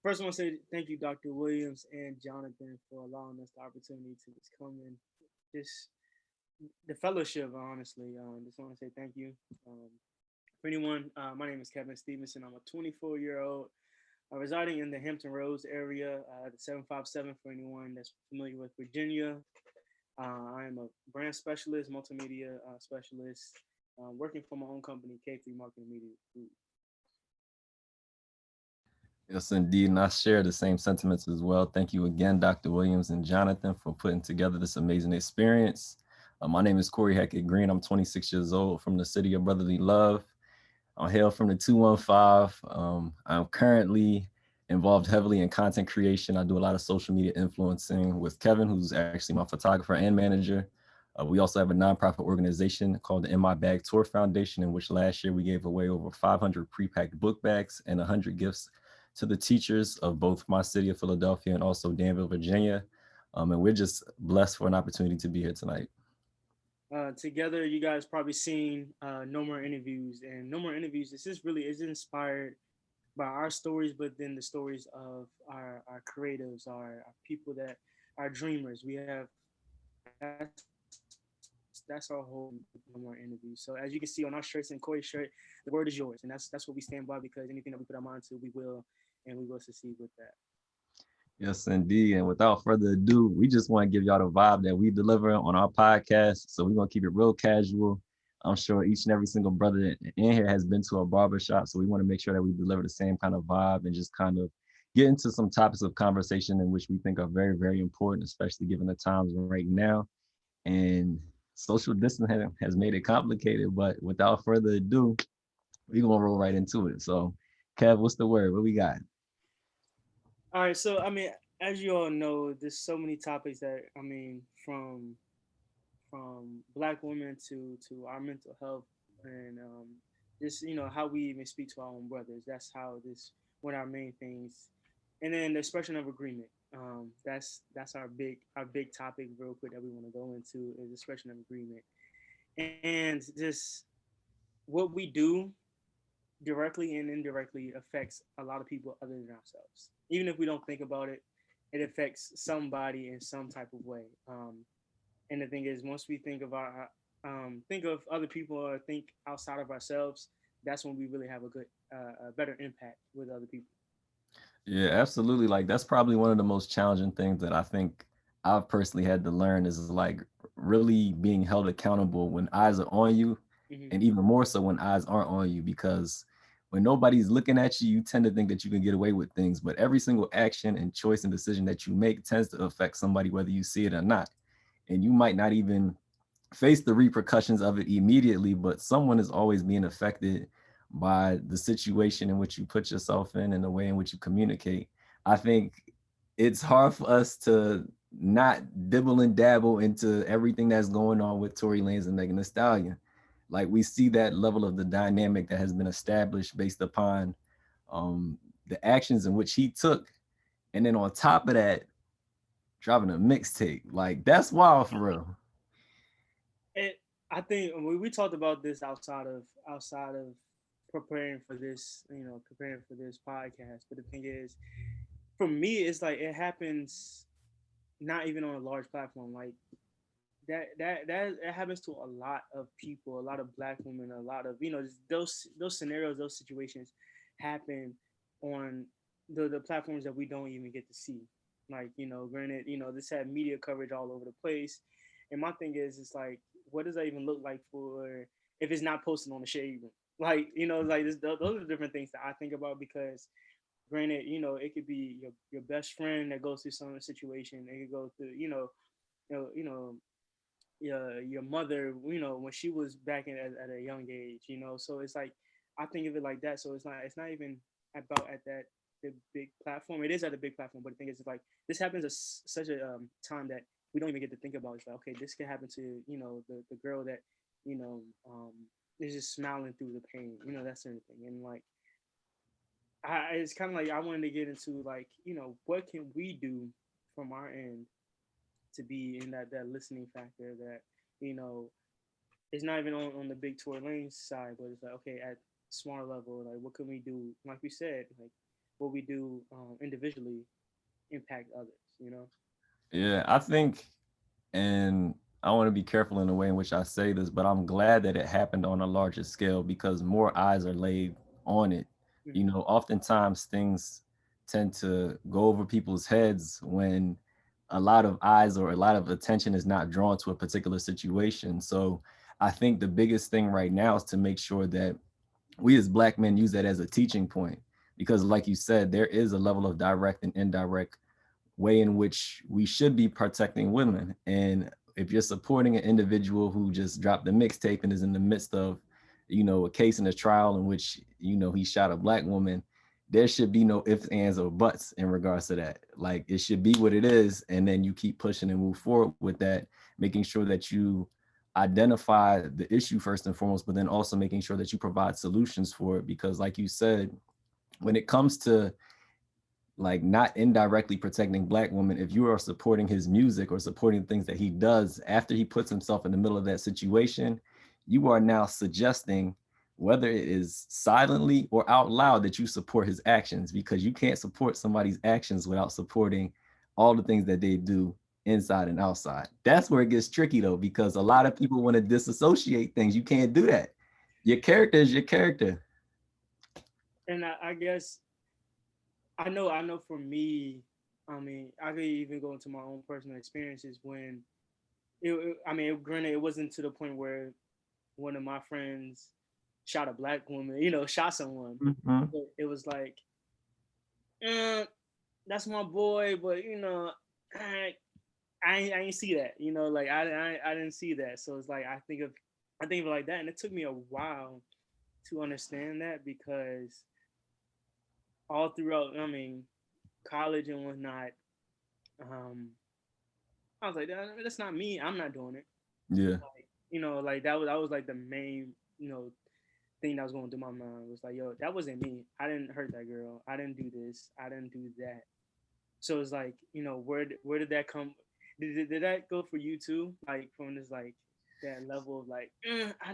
First, I want to say thank you, Dr. Williams and Jonathan, for allowing us the opportunity to just come and just the fellowship. Honestly, just want to say thank you. Um, for anyone, my name is Kevin Stevenson. I'm a 24-year-old residing in the Hampton Roads area, the 757 for anyone that's familiar with Virginia. I am a brand specialist, multimedia specialist, working for my own company, K3 Marketing Media Group. Yes, indeed. And I share the same sentiments as well. Thank you again, Dr. Williams and Jonathan, for putting together this amazing experience. My name is Corey Heckett Green. I'm 26 years old from the city of brotherly love. I'm hail from the 215. I'm currently involved heavily in content creation. I do a lot of social media influencing with Kevin, who's actually my photographer and manager. We also have a nonprofit organization called the In My Bag Tour Foundation, in which last year we gave away over 500 pre-packed book bags and 100 gifts to the teachers of both my city of Philadelphia and also Danville, Virginia. And we're just blessed for an opportunity to be here tonight. Together, you guys probably seen No More Interviews, and No More Interviews. This is really is inspired by our stories, but then the stories of our creatives, our people that are dreamers. We have that's our whole No More Interviews. So as you can see on our shirts and Corey's shirt, the word is yours, and that's what we stand by because anything that we put our mind to, we will, and we will succeed with that. Yes, indeed. And without further ado, we just want to give y'all the vibe that we deliver on our podcast. So we're going to keep it real casual. I'm sure each and every single brother in here has been to a barbershop. So we want to make sure that we deliver the same kind of vibe and just kind of get into some topics of conversation in which we think are very, very important, especially given the times right now. And social distancing has made it complicated. But without further ado, we're going to roll right into it. So, Kev, what's the word? What we got? All right, so I mean, as you all know, there's so many topics that I mean, from Black women to our mental health and just how we even speak to our own brothers. That's how this one of our main things, and then the expression of agreement. That's our big topic real quick that we want to go into is expression of agreement, and just what we do directly and indirectly affects a lot of people other than ourselves. Even if we don't think about it, it affects somebody in some type of way. And the thing is, once we think of other people or think outside of ourselves, that's when we really have a better impact with other people. Yeah, absolutely. Like that's probably one of the most challenging things that I think I've personally had to learn is like really being held accountable when eyes are on you, Hmm. and even more so when eyes aren't on you, because when nobody's looking at you, you tend to think that you can get away with things, but every single action and choice and decision that you make tends to affect somebody whether you see it or not. And you might not even face the repercussions of it immediately, but someone is always being affected by the situation in which you put yourself in and the way in which you communicate. I think it's hard for us to not dibble and dabble into everything that's going on with Tory Lanez and Megan Thee Stallion. Like we see that level of the dynamic that has been established based upon the actions in which he took, and then on top of that, dropping a mixtape. Like that's wild for real. It, I think we talked about this outside of preparing for this, preparing for this podcast. But the thing is, for me, it's like it happens not even on a large platform. Like that it happens to a lot of people, a lot of Black women, a lot of those scenarios, those situations happen on the platforms that we don't even get to see. Like granted, this had media coverage all over the place, and my thing is, it's like, what does that even look like for if it's not posted on the shade room? Like like those are different things that I think about because granted, it could be your best friend that goes through some situation. It could go through, you know, you know, your mother, when she was back at a young age, So it's like I think of it like that. So it's not even about at that the big platform. It is at a big platform, but the thing is, it's like this happens at such a time that we don't even get to think about. It's like, okay, this can happen to the girl that you know um, is just smiling through the pain, that sort of thing, and like. It's kind of like I wanted to get into like what can we do from our end to be in that listening factor that you know it's not even on the big Tour Lane side, but it's like okay at smaller level, like what can we do? Like we said, like what we do individually impact others, you know? Yeah, I think, and I want to be careful in the way in which I say this, but I'm glad that it happened on a larger scale because more eyes are laid on it. You Mm-hmm. know, oftentimes things tend to go over people's heads when a lot of eyes or a lot of attention is not drawn to a particular situation. So I think the biggest thing right now is to make sure that we as Black men use that as a teaching point because, like you said, there is a level of direct and indirect way in which we should be protecting women. And if you're supporting an individual who just dropped a mixtape and is in the midst of, you know, a case in a trial in which, you know, he shot a Black woman, there should be no ifs, ands, or buts in regards to that. Like it should be what it is. And then you keep pushing and move forward with that, making sure that you identify the issue first and foremost, but then also making sure that you provide solutions for it. Because like you said, when it comes to like not indirectly protecting Black women, if you are supporting his music or supporting things that he does after he puts himself in the middle of that situation, you are now suggesting, whether it is silently or out loud, that you support his actions, because you can't support somebody's actions without supporting all the things that they do inside and outside. That's where it gets tricky though, because a lot of people want to disassociate things. You can't do that. Your character is your character. And I guess I know for me, I mean, I could even go into my own personal experiences when I mean, granted, it wasn't to the point where one of my friends shot a Black woman, you know, shot someone. Mhm. But it was like, eh, that's my boy, but you know, I, I ain't see that, you know, like I didn't see that. So it's like I think of it like that, and it took me a while to understand that because all throughout, I mean, college and whatnot, um, I was like, that's not me. I'm not doing it. Yeah. Like, you know, like that was like the main, you know, thing that was going through my mind was like, yo, that wasn't me. I didn't hurt that girl. I didn't do this. I didn't do that. So it's like, you know, where did that come? Did that go for you too? Like from this like that level of like, I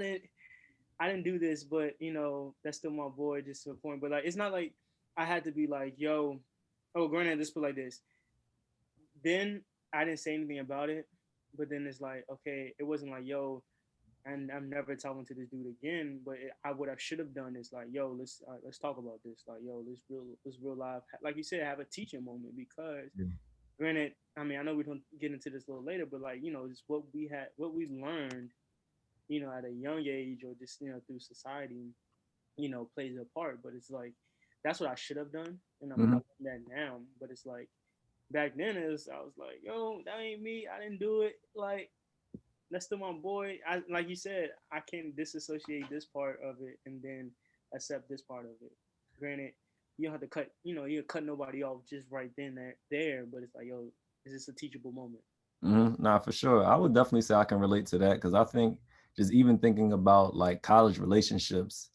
didn't do this, but you know, that's still my boy, just to a point. But like, it's not like I had to be like, yo, oh, granted, let's put it like this. Then I didn't say anything about it, but then it's like, okay, it wasn't like, yo, and I'm never talking to this dude again. But I what I should have done is like, yo, let's talk about this. Like, yo, let's real life, like you said, have a teaching moment because, Yeah. granted, I mean, I know we don't get into this a little later, but like, you know, just what we had, what we learned, you know, at a young age or just you know through society, you know, plays a part. But it's like that's what I should have done, and I'm Mhm. doing that now. But it's like back then is I was like, yo, that ain't me. I didn't do it. Like that's still my boy. I like you said, I can't disassociate this part of it and then accept this part of it. Granted, you don't have to cut, you know, you cut nobody off just right then there, but it's like, yo, is this a teachable moment? Nah, for sure. I would definitely say I can relate to that because I think just even thinking about like college relationships,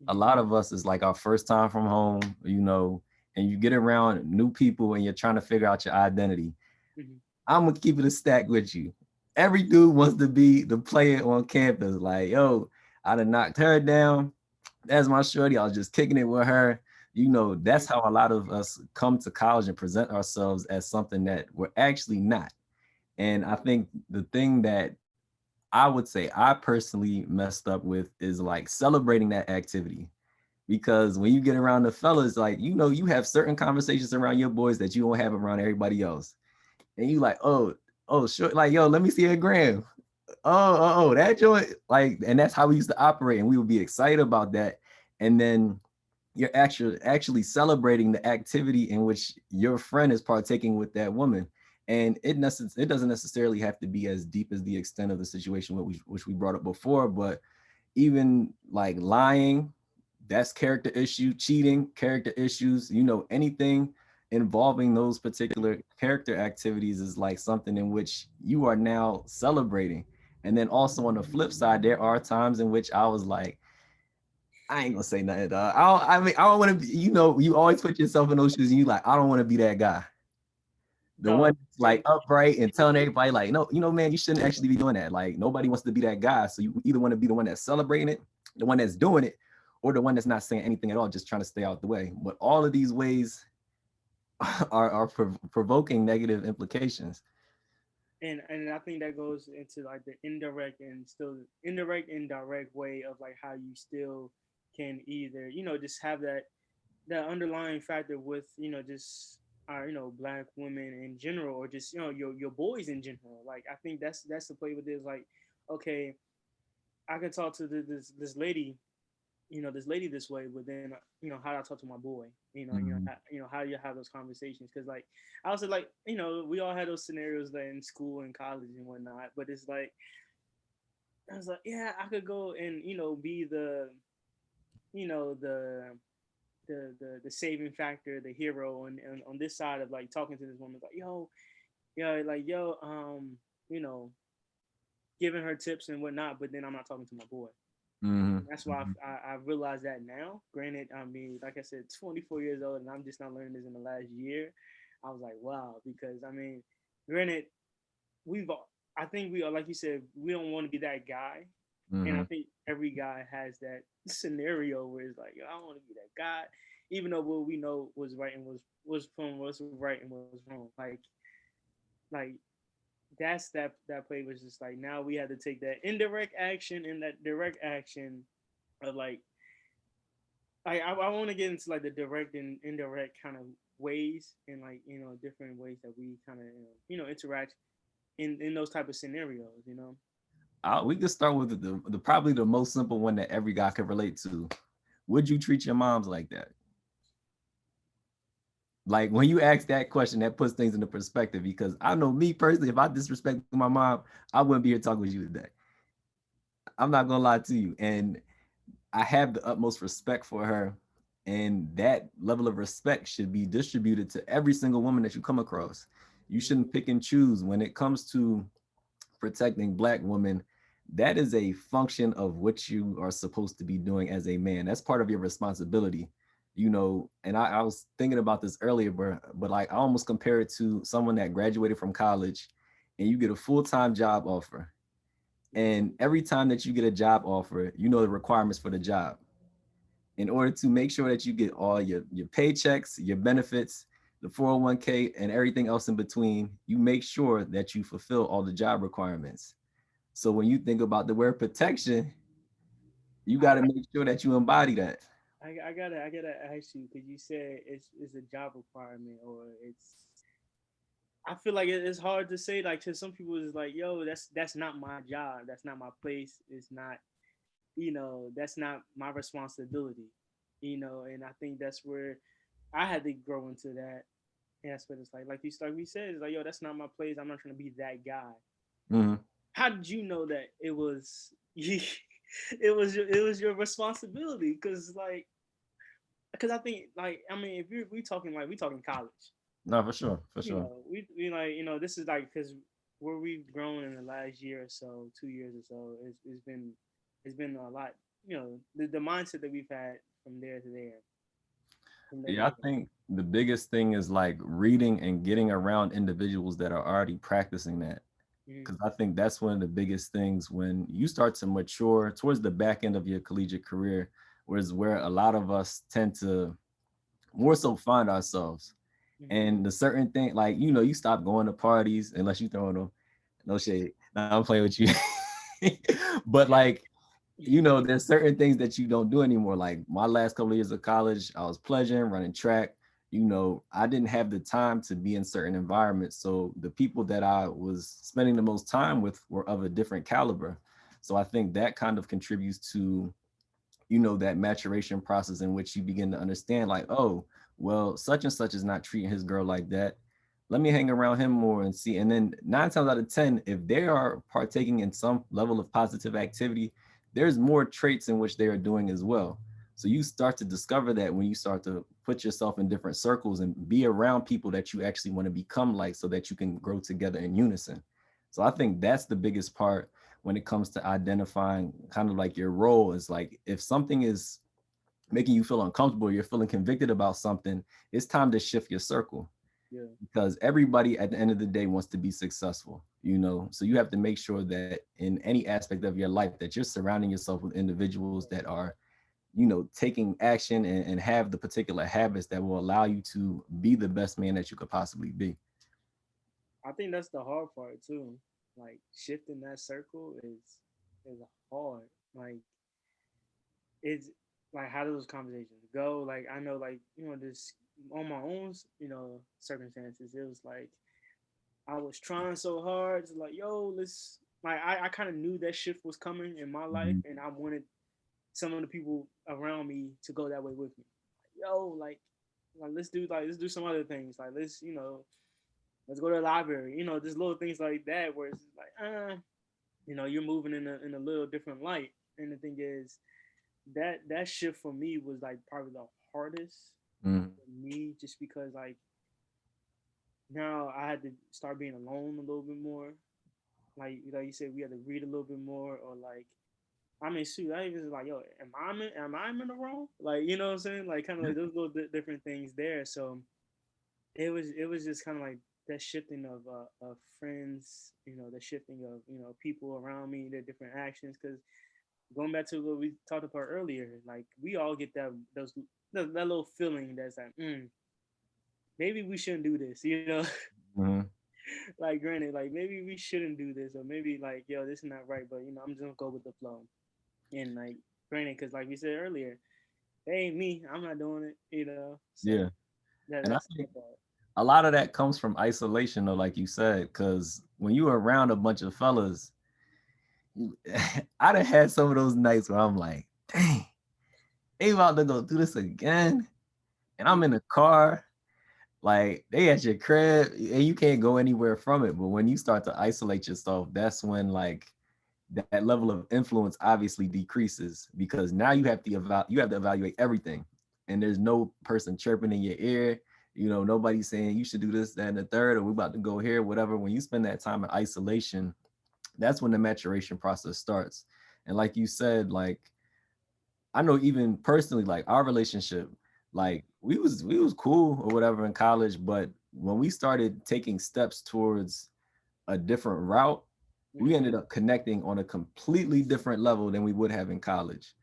a Mm-hmm. lot of us is like our first time from home, you know, and you get around new people and you're trying to figure out your identity. Mm-hmm. I'm gonna keep it a stack with you. Every dude wants to be the player on campus. Like, yo, I done knocked her down. That's my shorty. I was just kicking it with her. You know, that's how a lot of us come to college and present ourselves as something that we're actually not. And I think the thing that I would say I personally messed up with is like celebrating that activity. Because when you get around the fellas, like, you know, you have certain conversations around your boys that you don't have around everybody else. And you like, oh, sure. Like, yo, let me see a gram. That joint. Like, and that's how we used to operate. And we would be excited about that. And then you're actually celebrating the activity in which your friend is partaking with that woman. And it doesn't necessarily have to be as deep as the extent of the situation which we brought up before, but even like lying, that's character issue, cheating, character issues, you know, anything involving those particular character activities is like something in which you are now celebrating. And then also on the flip side, there are times in which I was like, I ain't gonna say nothing, dog. I mean, I don't want to be, you know, you always put yourself in those shoes and you like, I don't want to be that guy. The Dog, one that's like upright and telling everybody, like, no, you know, man, you shouldn't actually be doing that. Like, nobody wants to be that guy. So you either want to be the one that's celebrating it, the one that's doing it, or the one that's not saying anything at all, just trying to stay out the way. But all of these ways are provoking negative implications. And I think that goes into like the indirect and direct way of like how you still can either, just have that underlying factor with, just our, black women in general, or just, your boys in general. Like I think that's the play with this. Like, okay, I can talk to this lady, this way, but then, how do I talk to my boy? Mhm. How do you have those conversations? Because like I was like, we all had those scenarios that in school and college and whatnot, but it's like I was like, yeah, I could go and be you know the the saving factor, the hero, on this side of like talking to this woman, like, yo, you know, giving her tips and whatnot, but then I'm not talking to my boy. Mhm. That's why Mhm. I realized that now. Granted, I mean, like I said, 24 years old, and I'm just not learning this in the last year. I was like, wow, because I mean, granted, we've, I think we are, like you said, we don't want to be that guy, and I Mhm. think every guy has that scenario where it's like, yo, I don't want to be that guy, even though what we know was right and was right and was wrong. Like that play was just like, now we had to take that indirect action and that direct action of like I want to get into like the direct and indirect kind of ways, and like different ways that we kind of interact in those type of scenarios. We could start with the probably the most simple one that every guy could relate to. Would you treat your moms like that? Like when you ask that question, that puts things into perspective. Because I know me personally, if I disrespect my mom, I wouldn't be here talking with you today. I'm not gonna lie to you, and I have the utmost respect for her, and that level of respect should be distributed to every single woman that you come across. You shouldn't pick and choose when it comes to protecting Black women. That is a function of what you are supposed to be doing as a man. That's part of your responsibility, And I was thinking about this earlier, but like I almost compare it to someone that graduated from college and you get a full-time job offer. And every time that you get a job offer, you know the requirements for the job. In order to make sure that you get all your paychecks, your benefits, the 401k, and everything else in between, you make sure that you fulfill all the job requirements. So when you think about the word protection, you got to I, make sure that you embody that. I gotta ask you, because you said it's a job requirement, or it's. I feel like it's hard to say, like, to some people it's like, yo, that's not my job, that's not my place, it's not, that's not my responsibility, and I think that's where I had to grow into that aspect. It's like you start we said, it's like, yo, that's not my place, I'm not trying to be that guy. Mhm. How did you know that it was it was your responsibility? Because I think, like, I mean, if we talking college, No, for sure, for sure. we like, this is like, because where we've grown in the last year or so, 2 years or so, it's been a lot. The mindset that we've had from there to there, from there to Yeah, I there. think the biggest thing is like reading and getting around individuals that are already practicing that. Mm-hmm. Because I think that's one of the biggest things when you start to mature towards the back end of your collegiate career, whereas where a lot of us tend to more so find ourselves. Mm-hmm. And the certain thing, like, you stop going to parties unless you throwing them, no shade. Now I'm playing with you. But like, there's certain things that you don't do anymore. Like my last couple of years of college, I was pleasuring, running track. I didn't have the time to be in certain environments. So the people that I was spending the most time with were of a different caliber. So I think that kind of contributes to, that maturation process in which you begin to understand, like, oh, well, such and such is not treating his girl like that. Let me hang around him more and see. And then 9 times out of 10, if they are partaking in some level of positive activity, there's more traits in which they are doing as well. So you start to discover that when you start to put yourself in different circles and be around people that you actually want to become like, so that you can grow together in unison. So I think that's the biggest part when it comes to identifying kind of like your role. Is like, if something is making you feel uncomfortable, you're feeling convicted about something, it's time to shift your circle, Yeah. because everybody at the end of the day wants to be successful, so you have to make sure that in any aspect of your life that you're surrounding yourself with individuals that are taking action and have the particular habits that will allow you to be the best man that you could possibly be. I think that's the hard part too. Like shifting that circle is hard. Like it's like how do those conversations go? Like I know like, this on my own, circumstances, it was like I was trying so hard to like, yo, let's like I kind of knew that shift was coming in my life Mhm. and I wanted some of the people around me to go that way with me. Yo, like let's do some other things. Like let's go to the library. Just little things like that where it's like, you're moving in a little different light. And the thing is, that shift for me was like probably the hardest Mhm. for me, just because like now I had to start being alone a little bit more. Like you said, we had to read a little bit more, or like I mean, shoot, I even was like, yo, am I in the wrong? Like, you know what I'm saying? Like, kind of like those little different things there. So it was just kind of like that shifting of friends, the shifting of people around me, their different actions. Because going back to what we talked about earlier, like we all get that little feeling that's like, maybe we shouldn't do this. Mhm. Like, granted, like maybe we shouldn't do this, or maybe like, yo, this is not right, but I'm just gonna go with the flow. And like, granted, because like we said earlier, they ain't me. I'm not doing it. So Yeah. And I that's the think part. a lot of that comes from isolation, though, like you said, because when you're around a bunch of fellas, I done had some of those nights where I'm like, dang, they about to go do this again. And I'm in the car, like they at your crib, and you can't go anywhere from it. But when you start to isolate yourself, that's when like that level of influence obviously decreases because now you have to evaluate everything, and there's no person chirping in your ear. Nobody's saying you should do this, that, and the third, or we about to go here, whatever. When you spend that time in isolation, that's when the maturation process starts. And like you said, like I know even personally, like our relationship, like we was cool or whatever in college, but when we started taking steps towards a different route, we Mm-hmm. ended up connecting on a completely different level than we would have in college.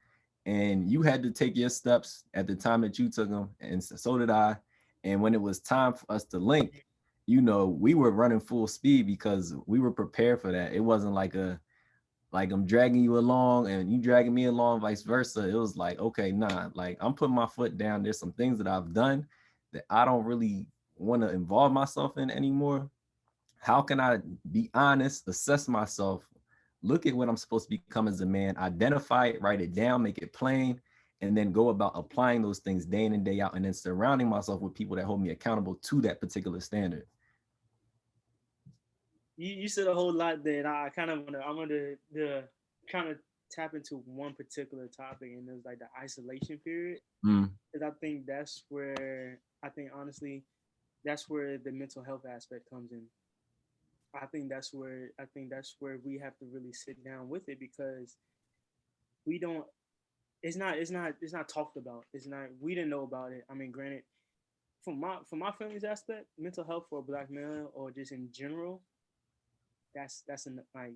And you had to take your steps at the time that you took them, and so did I. And when it was time for us to link, we were running full speed because we were prepared for that. It wasn't like I'm dragging you along and you dragging me along, vice versa. It was like, okay, nah, like I'm putting my foot down. There's some things that I've done that I don't really want to involve myself in anymore. How can I be honest, assess myself, look at what I'm supposed to become as a man, identify it, write it down, make it plain, and then go about applying those things day in and day out, and then surrounding myself with people that hold me accountable to that particular standard. You said a whole lot there, and I kind of want to kind of tap into one particular topic, and it was like the isolation period, Mm, because I think that's where I think honestly that's where the mental health aspect comes in. I think that's where we have to really sit down with it, because we don't. It's not talked about. It's not. We didn't know about it. I mean, granted, from my family's aspect, mental health for a black male or just in general, like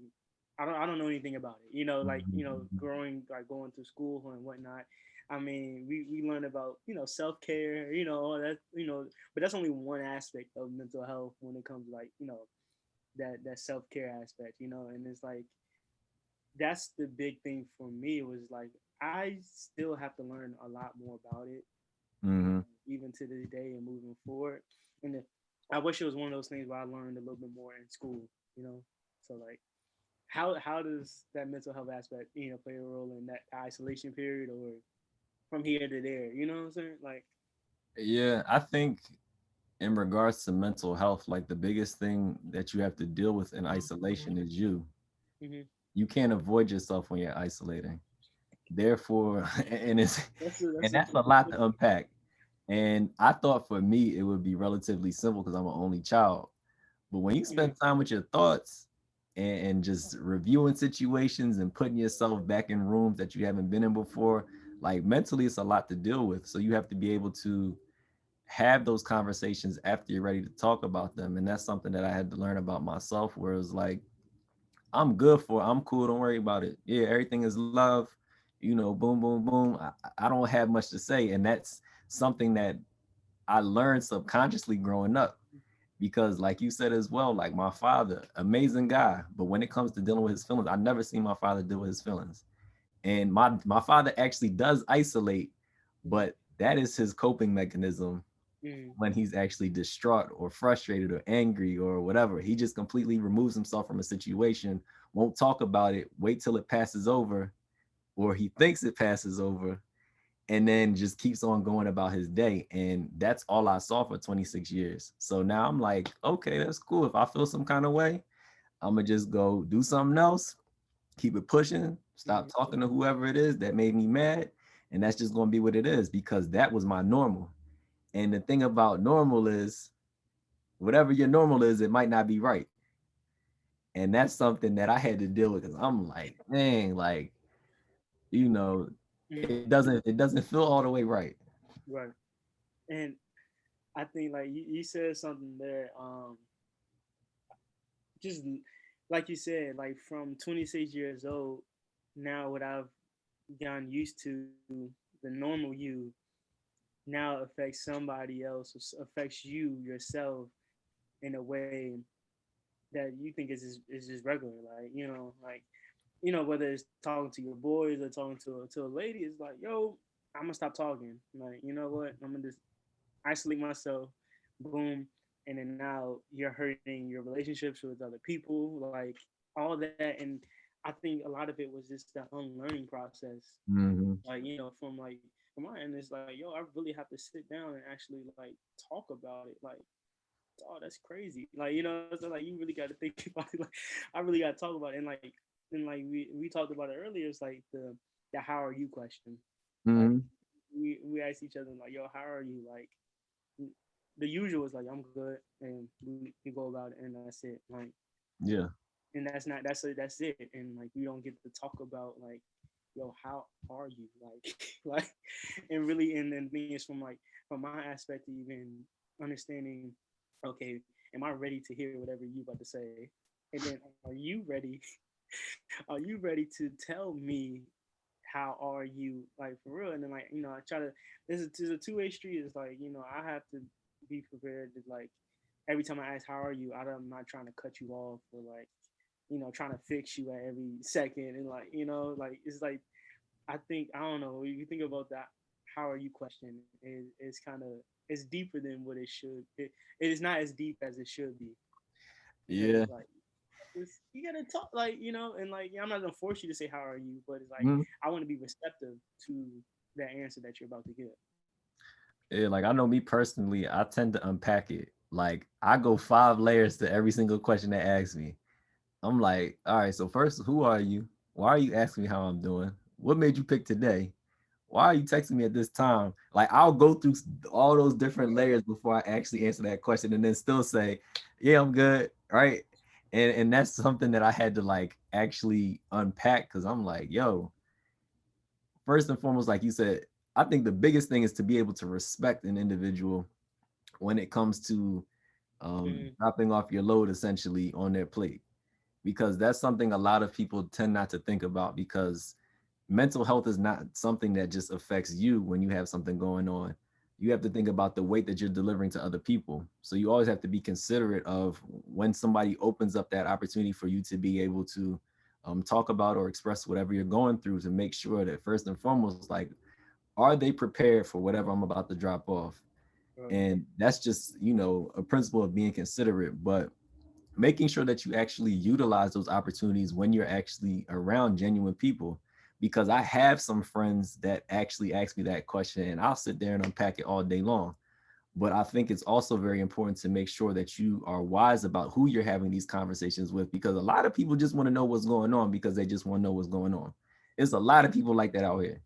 I don't know anything about it. Like mhm, growing like going through school and whatnot. I mean, we learn about self care, all that, but that's only one aspect of mental health when it comes to like that self care aspect, and it's like that's the big thing for me. It was like I still have to learn a lot more about it, mhm. even to this day and moving forward. And I wish it was one of those things where I learned a little bit more in school, So like, how does that mental health aspect play a role in that isolation period, or from here to there? You know what I'm saying? Like, Yeah, I think in regards to mental health, like the biggest thing that you have to deal with in isolation is you. mm-hmm. You can't avoid yourself when you're isolating. Therefore, and it's That's and a that's a lot to unpack. And I thought for me it would be relatively simple because I'm an only child. But when you mm-hmm. spend time with your thoughts and just reviewing situations and putting yourself back in rooms that you haven't been in before, like mentally, it's a lot to deal with. So you have to be able to have those conversations after you're ready to talk about them. And that's something that I had to learn about myself, where it's like, I'm cool, don't worry about it. Yeah, everything is love. boom, boom, boom. I don't have much to say. And that's something that I learned subconsciously growing up. Because like you said as well, like my father, amazing guy. But when it comes to dealing with his feelings, I never seen my father deal with his feelings. And my father actually does isolate, but that is his coping mechanism Mm, when he's actually distraught or frustrated or angry or whatever. He just completely removes himself from a situation, won't talk about it, wait till it passes over, or he thinks it passes over, and then just keeps on going about his day. And that's all I saw for 26 years. So now I'm like, okay, that's cool. If I feel some kind of way, I'm gonna just go do something else, keep it pushing, stop mm, talking to whoever it is that made me mad. And that's just gonna be what it is because that was my normal. And the thing about normal is whatever your normal is, it might not be right. And that's something that I had to deal with because I'm like, dang, like, you know, mm. it doesn't feel all the way right. Right. And I think like you said something there. Just like you said, like from 26 years old, now what I've gotten used to, the normal you now affects somebody else, or affects you yourself in a way that you think is just regular. Like like whether it's talking to your boys or talking to a lady, it's like, yo, I'm gonna stop talking. Like, you know what? I'm gonna just isolate myself. Boom. And then now you're hurting your relationships with other people, like all that. And I think a lot of it was just the unlearning process. Mm-hmm. Like, from my end, it's like, yo, I really have to sit down and actually like talk about it. Like, oh, that's crazy. Like, so like you really got to think about it. Like, I really got to talk about it. And like we talked about it earlier. It's like the how are you question. Like, Mm-hmm. we ask each other like, yo, how are you? Like, the usual is like, I'm good, and we go about it, and that's it. Like, Yeah. and that's it. And like we don't get to talk about like, yo, how are you? Like, like, and really, and then thing is from my aspect, even understanding, okay, am I ready to hear whatever you about to say? And then are you ready? Are you ready to tell me how are you, like, for real? And then, like, I try to, there's a two-way street. It's like, I have to be prepared to, like, every time I ask how are you, I'm not trying to cut you off, or like, trying to fix you at every second. And like, it's like, I think, I don't know, when you think about that how are you question is kind of, it's deeper than what it should. It is not as deep as it should be, because Yeah. like, you gotta talk, like, and like, I'm not gonna force you to say how are you, but it's like, Mhm. I want to be receptive to that answer that you're about to give. Yeah, like I know me personally, I tend to unpack it. Like I go 5 layers to every single question they ask me. I'm like, all right, so first, who are you? Why are you asking me how I'm doing? What made you pick today? Why are you texting me at this time? Like I'll go through all those different layers before I actually answer that question and then still say, yeah, I'm good, right? And that's something that I had to like actually unpack because I'm like, yo, first and foremost, like you said, I think the biggest thing is to be able to respect an individual when it comes to Mm, dropping off your load essentially on their plate, because that's something a lot of people tend not to think about because mental health is not something that just affects you when you have something going on. You have to think about the weight that you're delivering to other people. So you always have to be considerate of when somebody opens up that opportunity for you to be able to talk about or express whatever you're going through, to make sure that first and foremost, like, are they prepared for whatever I'm about to drop off? right, And that's just, a principle of being considerate, but making sure that you actually utilize those opportunities when you're actually around genuine people. Because I have some friends that actually ask me that question and I'll sit there and unpack it all day long. But I think it's also very important to make sure that you are wise about who you're having these conversations with, because a lot of people just want to know what's going on because they just want to know what's going on. There's a lot of people like that out here.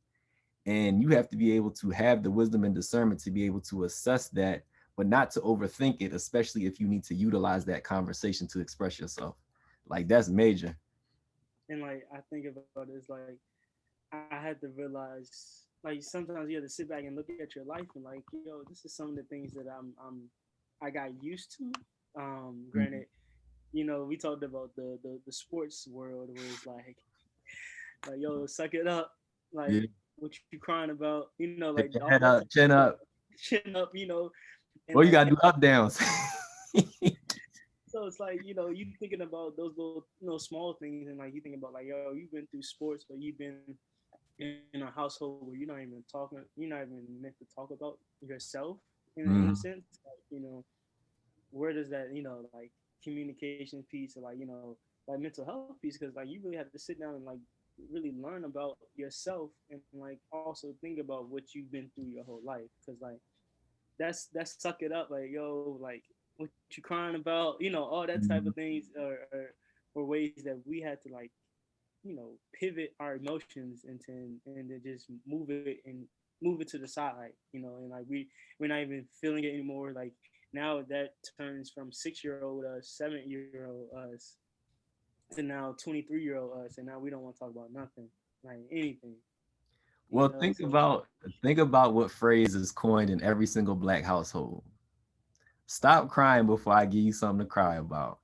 And you have to be able to have the wisdom and discernment to be able to assess that, but not to overthink it, especially if you need to utilize that conversation to express yourself. Like that's major. and like I think about it, it's like I had to realize, like, sometimes you have to sit back and look at your life and like, yo, this is some of the things that I got used to. Granted, Mhm. we talked about the sports world, where it's like yo, suck it up. like Yeah. what you crying about, like Tip your all head that type up, of chin stuff, up. chin up, and Or you like gotta do up downs. so it's like you thinking about those little small things, and like you think about like yo, you've been through sports, or you've been in a household where you're not even meant to talk about yourself in a Mhm. sense, like where does that like communication piece, or like like mental health piece, because like you really have to sit down and like really learn about yourself, and like also think about what you've been through your whole life, because like that's suck it up, like yo, like what you crying about, all that type of Mhm. things, or ways that we had to like pivot our emotions and then just move it to the side, and like we're not even feeling it anymore. Like now that turns from 6-year-old us, 7-year-old us, to now 23-year-old us, and now we don't want to talk about nothing, like anything, Well, so it's like, think about what phrase is coined in every single black household. Stop crying before I give you something to cry about.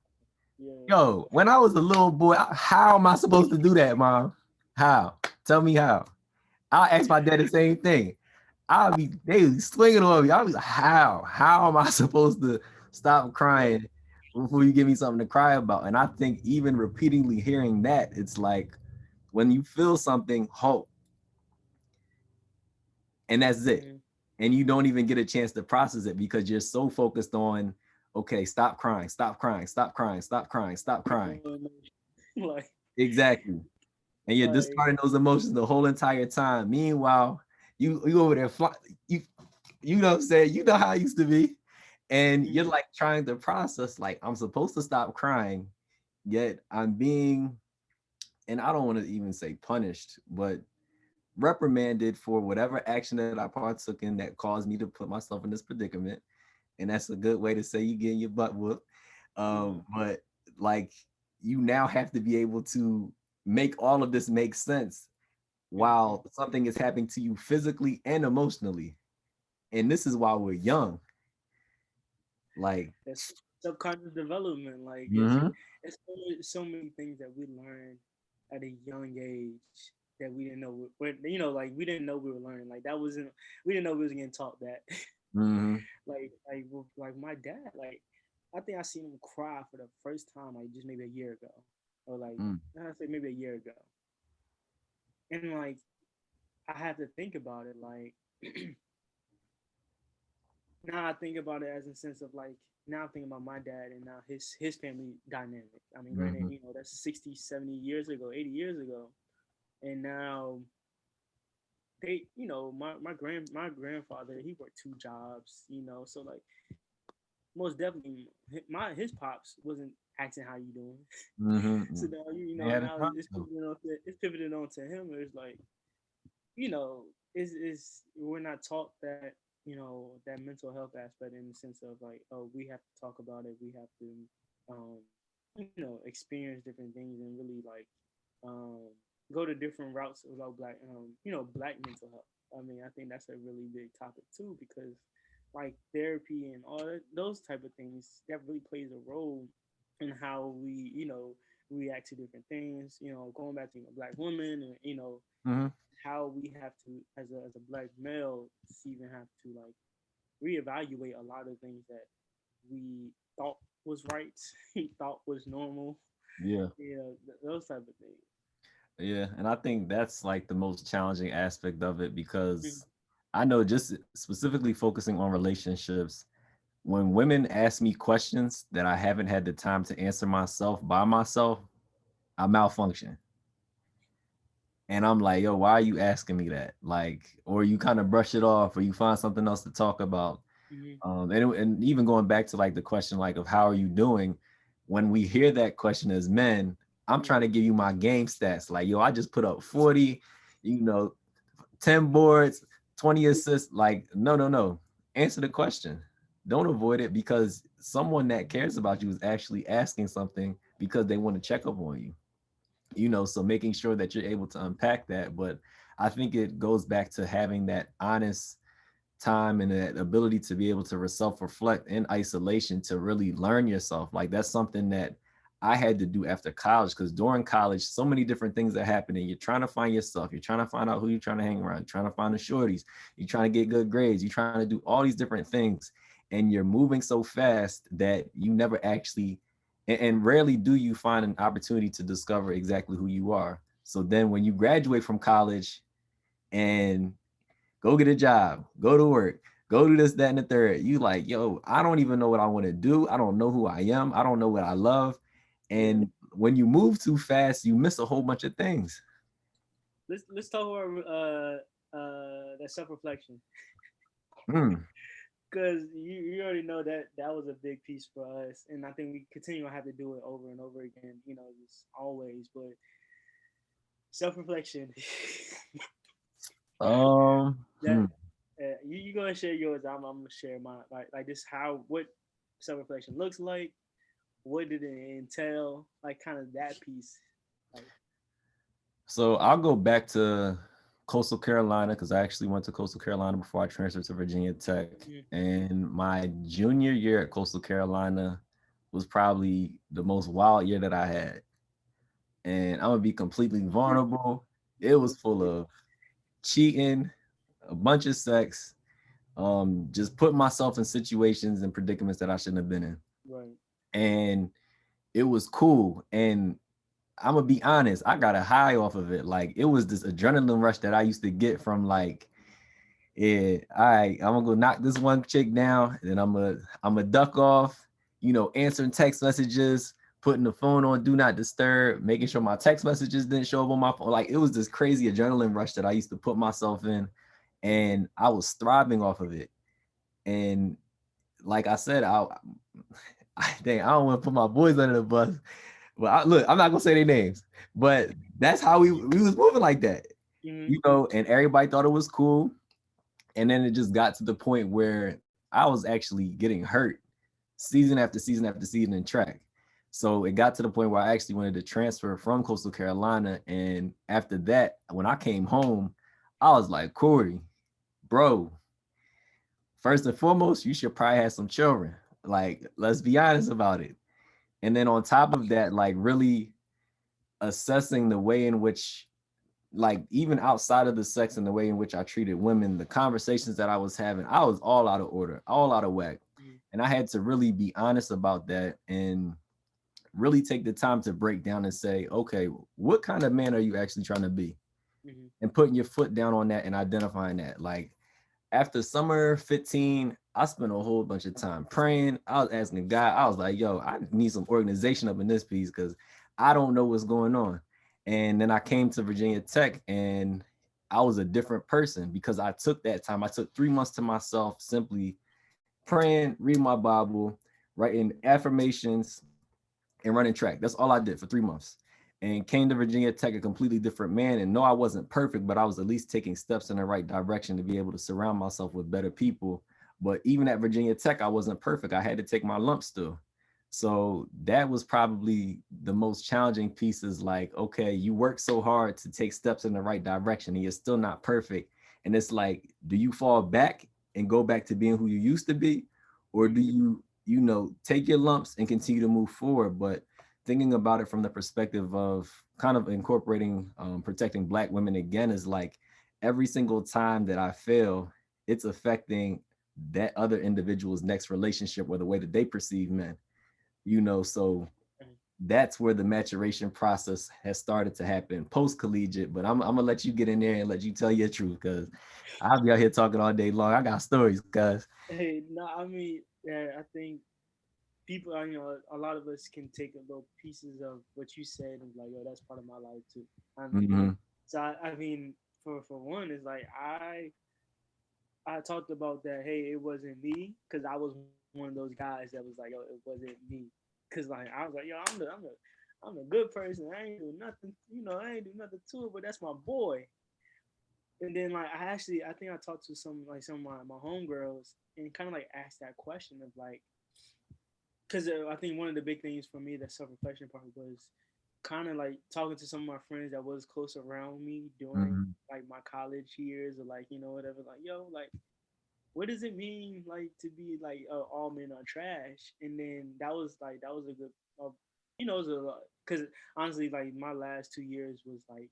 yeah, Yo, when I was a little boy, how am I supposed to do that, mom? How? Tell me how. I'll ask my dad the same thing. They be swinging on me. I'll be like, how? How am I supposed to stop crying before you give me something to cry about? And I think even repeatedly hearing that, it's like when you feel something, halt, and that's it. mm-hmm. And you don't even get a chance to process it because you're so focused on, okay, stop crying, stop crying, stop crying, stop crying, stop crying. Control emotion. like Exactly. And you're like discarding those emotions the whole entire time. Meanwhile, you over there you you know what I'm saying? You know how it used to be. And you're mm-hmm. like trying to process, like, I'm supposed to stop crying, yet I'm being, and I don't want to even say punished, but reprimanded for whatever action that I partook in that caused me to put myself in this predicament. And that's a good way to say you getting your butt whooped. But like, you now have to be able to make all of this make sense Mm-hmm. while something is happening to you physically and emotionally. And this is while we're young. Like, That's subconscious development. Like mhm, it's so many things that we learn at a young age that we didn't know. Like we didn't know we were learning. Like that wasn't. We didn't know we was getting taught that. mhm, like my dad. Like I think I seen him cry for the first time like just maybe a year ago, or like mm, I say maybe a year ago. And like I have to think about it. Like now I think about it as a sense of like now I'm thinking about my dad and now his family dynamic. I mean, granted, mhm, that's 60, 70 years ago, 80 years ago. And now they, my grandfather, he worked 2 jobs, so like most definitely his pops wasn't asking how you doing. So mhm. now They had a now time though. it's pivoted on to him. It's like is we're not taught that that mental health aspect in the sense of like, oh, we have to talk about it, we have to um experience different things and really like um go to different routes about black mental health. I mean, I think that's a really big topic too, because like therapy and all those type of things, that really plays a role in how we react to different things, going back to black women, and Mhm. how we have to, as a black male, even have to like reevaluate a lot of things that we thought was right, he thought was normal, Yeah. those type of things. Yeah, and I think that's like the most challenging aspect of it Mm-hmm. because I know just specifically focusing on relationships, when women ask me questions that I haven't had the time to answer myself by myself, I malfunction. And I'm like, yo, why are you asking me that? Like, or you kind of brush it off, or you find something else to talk about. Mm-hmm. And even going back to like the question like of how are you doing, when we hear that question as men, I'm trying to give you my game stats. Like, yo, I just put up 40, you know, 10 boards, 20 assists. Like, no, no, no. Answer the question. Don't avoid it because someone that cares about you is actually asking something because they want to check up on you. So making sure that you're able to unpack that. But I think it goes back to having that honest time and that ability to be able to self-reflect in isolation to really learn yourself. Like that's something that I had to do after college, because during college, so many different things are happening. You're trying to find yourself. You're trying to find out who you're trying to hang around. You're trying to find the shorties. You're trying to get good grades. You're trying to do all these different things. And you're moving so fast that you never actually, and rarely do you find an opportunity to discover exactly who you are. So then when you graduate from college and go get a job, go to work, go do this, that, and the third. You like, yo, I don't even know what I want to do. I don't know who I am. I don't know what I love. And when you move too fast, you miss a whole bunch of things. Let's talk about that self reflection. Mm. Because you already know that that was a big piece for us, and I think we continue to have to do it over and over again. You know, just always. But self reflection. Hmm. That you go and share yours. I'm gonna share mine. Like this, how what self reflection looks like. What did it entail? Like kind of that piece. Like, So I'll go back to Coastal Carolina, because I actually went to Coastal Carolina before I transferred to Virginia Tech. And my junior year at Coastal Carolina was probably the most wild year that I had. And I'm gonna be completely vulnerable. It was full of cheating, a bunch of sex, just putting myself in situations and predicaments that I shouldn't have been in. right. And it was cool. And I'm gonna be honest, I got a high off of it. Like, it was this adrenaline rush that I used to get from, like, yeah, all right, I'm gonna go knock this one chick down, and then I'm gonna duck off, answering text messages, putting the phone on do not disturb, making sure my text messages didn't show up on my phone. Like, it was this crazy adrenaline rush that I used to put myself in, and I was thriving off of it. And like I said, I don't want to put my boys under the bus, but look, I'm not gonna say their names, but that's how we was moving like that, and everybody thought it was cool. And then it just got to the point where I was actually getting hurt season after season after season in track. So it got to the point where I actually wanted to transfer from Coastal Carolina. And after that, when I came home, I was like, Corey, bro, first and foremost, you should probably have some children. Like, let's be honest about it. And then on top of that, like, really assessing the way in which, like, even outside of the sex and the way in which I treated women, the conversations that I was having, I was all out of order, all out of whack. And I had to really be honest about that and really take the time to break down and say, okay, what kind of man are you actually trying to be? And putting your foot down on that and identifying that. Like, after summer 15, I spent a whole bunch of time praying. I was asking God, I was like, yo, I need some organization up in this piece because I don't know what's going on. And then I came to Virginia Tech and I was a different person because I took that time. I took 3 months to myself, simply praying, reading my Bible, writing affirmations, and running track. That's all I did for 3 months. And came to Virginia Tech a completely different man. And no, I wasn't perfect, but I was at least taking steps in the right direction to be able to surround myself with better people. But even at Virginia Tech, I wasn't perfect. I had to take my lumps still. So that was probably the most challenging piece, is like, okay, you work so hard to take steps in the right direction and you're still not perfect. And it's like, do you fall back and go back to being who you used to be? Or do you, take your lumps and continue to move forward? But thinking about it from the perspective of kind of incorporating protecting Black women again, is like, every single time that I fail, it's affecting that other individual's next relationship or the way that they perceive men. So that's where the maturation process has started to happen post collegiate. But I'm gonna let you get in there and let you tell your truth, because I'll be out here talking all day long. I got stories, guys. Hey, no, I mean, yeah, I think people, a lot of us can take a little pieces of what you said and like, yo, that's part of my life too. I mean, Mm-hmm. so I mean, for one, it's like I talked about that. Hey, it wasn't me because I was one of those guys that was like, yo, it wasn't me. Cause like I was like, yo, I'm a good person. I ain't do nothing, I ain't do nothing to it, but that's my boy. And then like I think I talked to some of my homegirls and kind of like asked that question of like, because I think one of the big things for me, that self reflection part, was kind of like talking to some of my friends that was close around me during Mm-hmm. like my college years, or like whatever, like, yo, like, what does it mean like to be like all men are trash? And then that was a good you know, it was a lot because honestly, like my last 2 years was like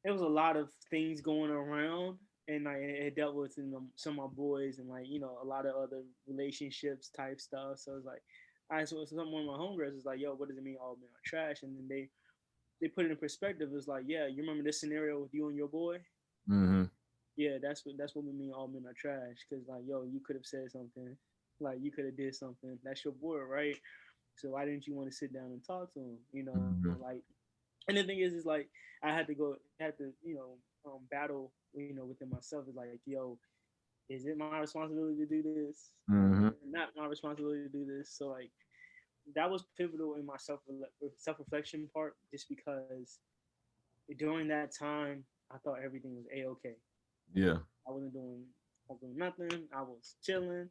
it was a lot of things going around, and like it dealt with some of my boys and like you know a lot of other relationships type stuff. So it's like, I so some one of my homegirls is like, yo, what does it mean all men are trash? And then they put it in perspective. It's like, yeah, you remember this scenario with you and your boy? Mm-hmm. Yeah, that's what we mean all men are trash. Cause like, yo, you could have said something, like you could have did something. That's your boy, right? So why didn't you want to sit down and talk to him? You know, Mm-hmm. like, and the thing is like I had to, battle, you know, within myself. Is like, yo, is it my responsibility to do this? Mm-hmm. Not my responsibility to do this. So like that was pivotal in my self reflection part, just because during that time I thought everything was a okay. Yeah. I was doing nothing. I was chilling,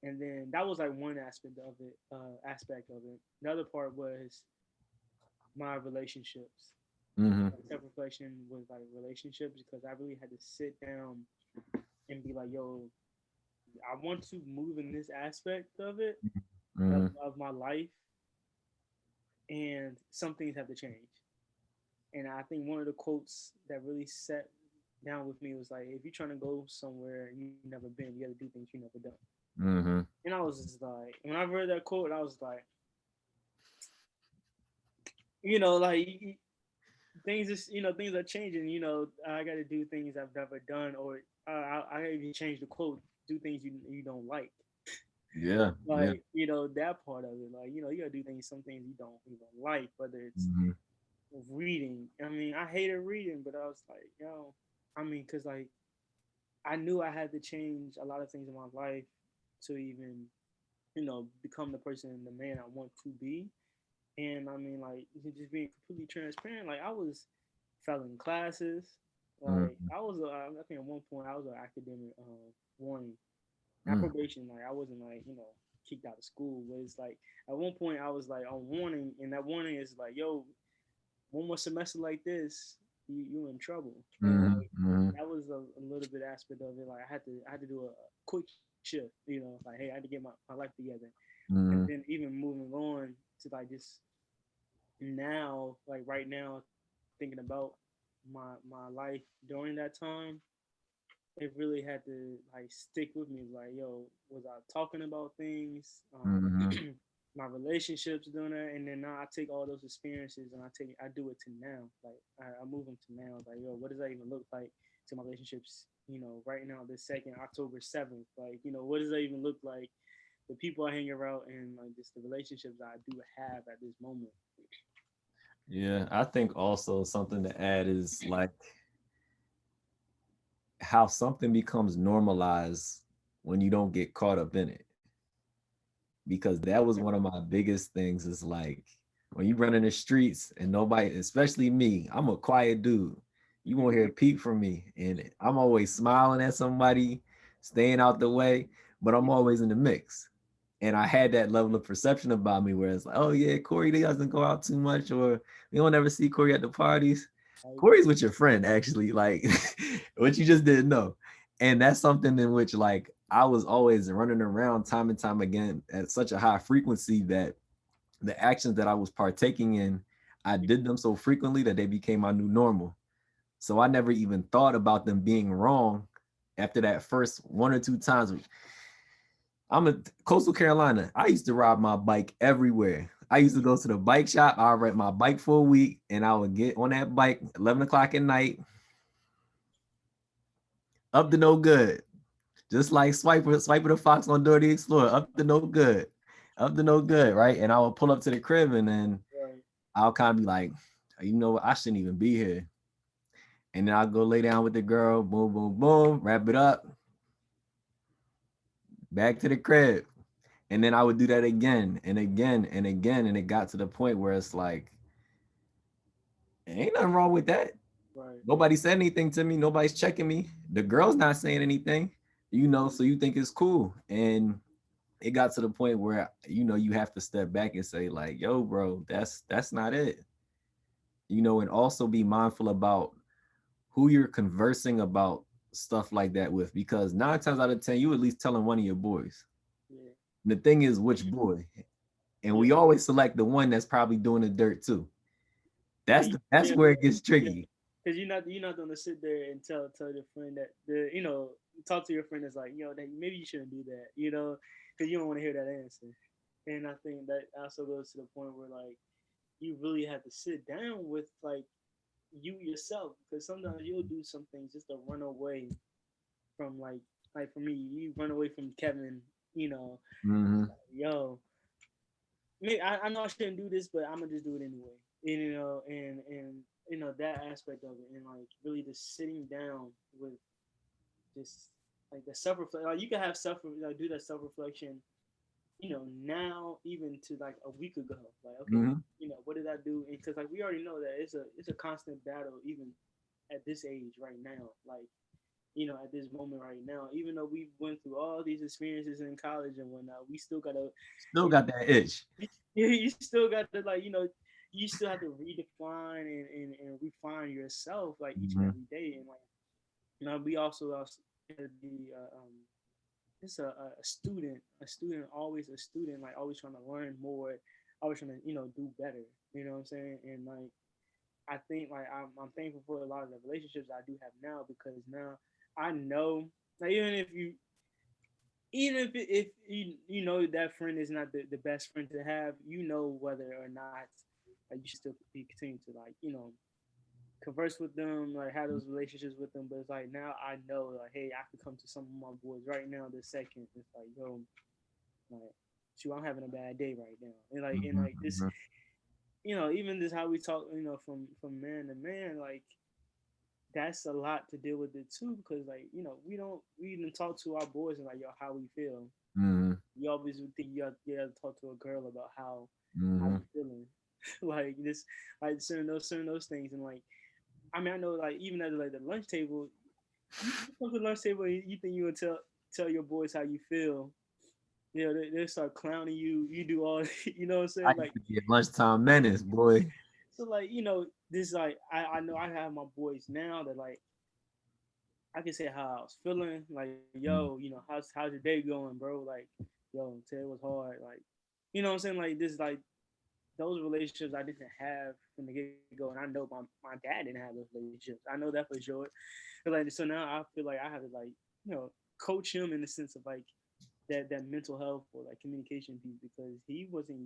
and then that was like one aspect of it. The other part was my relationships. Mm-hmm. Self reflection was like relationships because I really had to sit down and be like, yo, I want to move in this aspect of it Mm-hmm. of my life, and some things have to change. And I think one of the quotes that really set down with me was like, if you're trying to go somewhere you never been, you got to do things you never done. Mm-hmm. And I was just like, when I read that quote, I was like, like things is, things are changing. I got to do things I've never done, or I even change the quote, do things you don't like. Yeah. Yeah. Like, that part of it, like, you gotta do things, some things you don't like, whether it's Mm-hmm. reading. I mean, I hated reading, but I was like, yo, I mean, cause like I knew I had to change a lot of things in my life to even, become the person, the man I want to be. And I mean, like, just being completely transparent, like I was failing classes. Like Mm-hmm. I think at one point I was an academic warning, not probation. Like I wasn't like kicked out of school, but it's like at one point I was like on warning, and that warning is like, yo, one more semester like this, you in trouble. And Mm-hmm. like Mm-hmm. that was a little bit aspect of it. Like I had to do a quick shift. Like hey, I had to get my life together, and Mm-hmm. then even moving on to like just now, like right now, thinking about my life during that time, it really had to like stick with me. Like, yo, was I talking about things? Mm-hmm. My relationships doing that, and then now I take all those experiences and I do it to now. Like I move them to now. Like, yo, what does that even look like to my relationships? Right now, this second October 7th. Like, what does that even look like? The people I hang around and like just the relationships I do have at this moment. Yeah. I think also something to add is like how something becomes normalized when you don't get caught up in it. Because that was one of my biggest things is like when you run in the streets and nobody, especially me, I'm a quiet dude. You won't hear a peep from me. And I'm always smiling at somebody, staying out the way, but I'm always in the mix. And I had that level of perception about me where it's like, oh yeah, Corey doesn't go out too much, or we don't ever see Corey at the parties. Like, Corey's with your friend, actually, like what you just didn't know. And that's something in which like I was always running around time and time again at such a high frequency that the actions that I was partaking in, I did them so frequently that they became my new normal. So I never even thought about them being wrong after that first one or two times. I'm in Coastal Carolina. I used to ride my bike everywhere. I used to go to the bike shop. I would rent my bike for a week and I would get on that bike 11 o'clock at night, up to no good. Just like swiper the fox on Dora the Explorer, up to no good, up to no good, right? And I will pull up to the crib, and then right. I'll kind of be like, you know what, I shouldn't even be here. And then I'll go lay down with the girl, boom, boom, boom, wrap it up, back to the crib. And then I would do that again and again and again. And it got to the point where it's like, ain't nothing wrong with that. Right. Nobody said anything to me. Nobody's checking me. The girl's not saying anything, so you think it's cool. And it got to the point where you have to step back and say like, yo bro, that's not it, and also be mindful about who you're conversing about stuff like that with, because 9 times out of 10 you at least telling one of your boys. Yeah. And the thing is, which boy? and Yeah. we always select the one that's probably doing the dirt too. Yeah. That's Yeah. where it gets Yeah. tricky. Because you're not gonna sit there and tell your friend that talk to your friend that's like, that maybe you shouldn't do that, because you don't want to hear that answer. And I think that also goes to the point where like you really have to sit down with like you yourself, because sometimes you'll do some things just to run away from like for me, you run away from Kevin, Mm-hmm. like, yo, me, I know I shouldn't do this, but I'm gonna just do it anyway. And, that aspect of it, and like really just sitting down with just like the self reflection. Like you can have do that self reflection. Now even to like a week ago, like okay, Mm-hmm. what did I do? Because like we already know that it's a constant battle even at this age right now. Like at this moment right now, even though we went through all these experiences in college and whatnot, we still gotta, Still you know, got that itch. you still got to like, you still have to redefine and refine yourself like each and Mm-hmm. every day. And like, we also had to be, just a student, always a student, like always trying to learn more, always trying to, do better. You know what I'm saying? And like, I think like I'm thankful for a lot of the relationships I do have now, because now I know, like even if you know that friend is not the best friend to have, whether or not like you should still be continue to like converse with them, like have those relationships with them. But it's like now I know like, hey, I can come to some of my boys right now this second. It's like, yo, like, shoot, I'm having a bad day right now, and like this, Mm-hmm. even this how we talk, from man to man, like that's a lot to deal with it too, because like we even talk to our boys and like, yo, how we feel. Mm-hmm. You always would think you have to talk to a girl about how Mm-hmm. you feeling, like this, like certain those things. And like, I mean, I know like even at like the lunch table, you come to the lunch table and you think you would tell your boys how you feel. They start clowning you. You do all, what I'm I saying? used Like, to be a lunchtime menace, boy. so like, this like I know I have my boys now that like I can say how I was feeling. Like, yo, Mm-hmm. how's your day going, bro? Like, yo, today was hard. Like, what I'm saying? Like, this like those relationships I didn't have from the get go, and I know my dad didn't have those relationships. I know that for sure. But like, so now I feel like I have to like, coach him in the sense of like that mental health or like communication piece, because he wasn't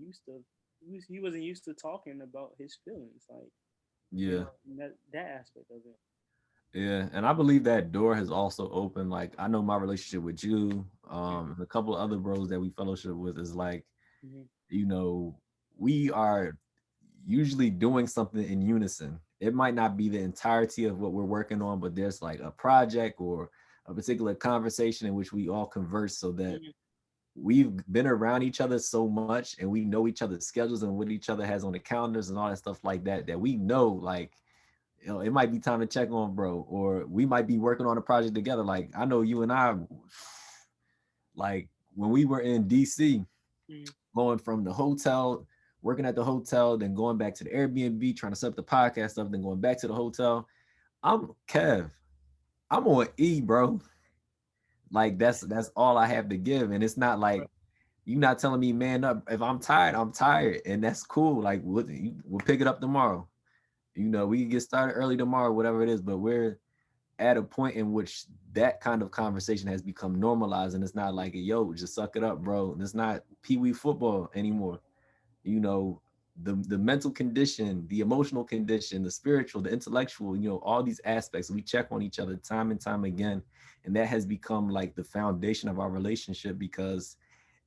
used to talking about his feelings, like, Yeah. that aspect of it. Yeah, and I believe that door has also opened. Like I know my relationship with you, and a couple of other bros that we fellowship with is like, Mm-hmm. you know, we are usually doing something in unison. It might not be the entirety of what we're working on, but there's like a project or a particular conversation in which we all converse so that Mm-hmm. we've been around each other so much and we know each other's schedules and what each other has on the calendars and all that stuff like that, that we know like, it might be time to check on bro, or we might be working on a project together. Like I know you and I, like when we were in DC, Mm-hmm. going from the hotel, working at the hotel, then going back to the Airbnb, trying to set up the podcast stuff, then going back to the hotel. I'm Kev. I'm on E, bro. Like that's all I have to give. And it's not like you not telling me, man up. If I'm tired, I'm tired. And that's cool. Like we'll pick it up tomorrow. We can get started early tomorrow, whatever it is, but we're at a point in which that kind of conversation has become normalized, and it's not like, yo, just suck it up, bro. It's not pee-wee football anymore. you know the mental condition, the emotional condition, the spiritual, the intellectual, all these aspects, we check on each other time and time again, and that has become like the foundation of our relationship, because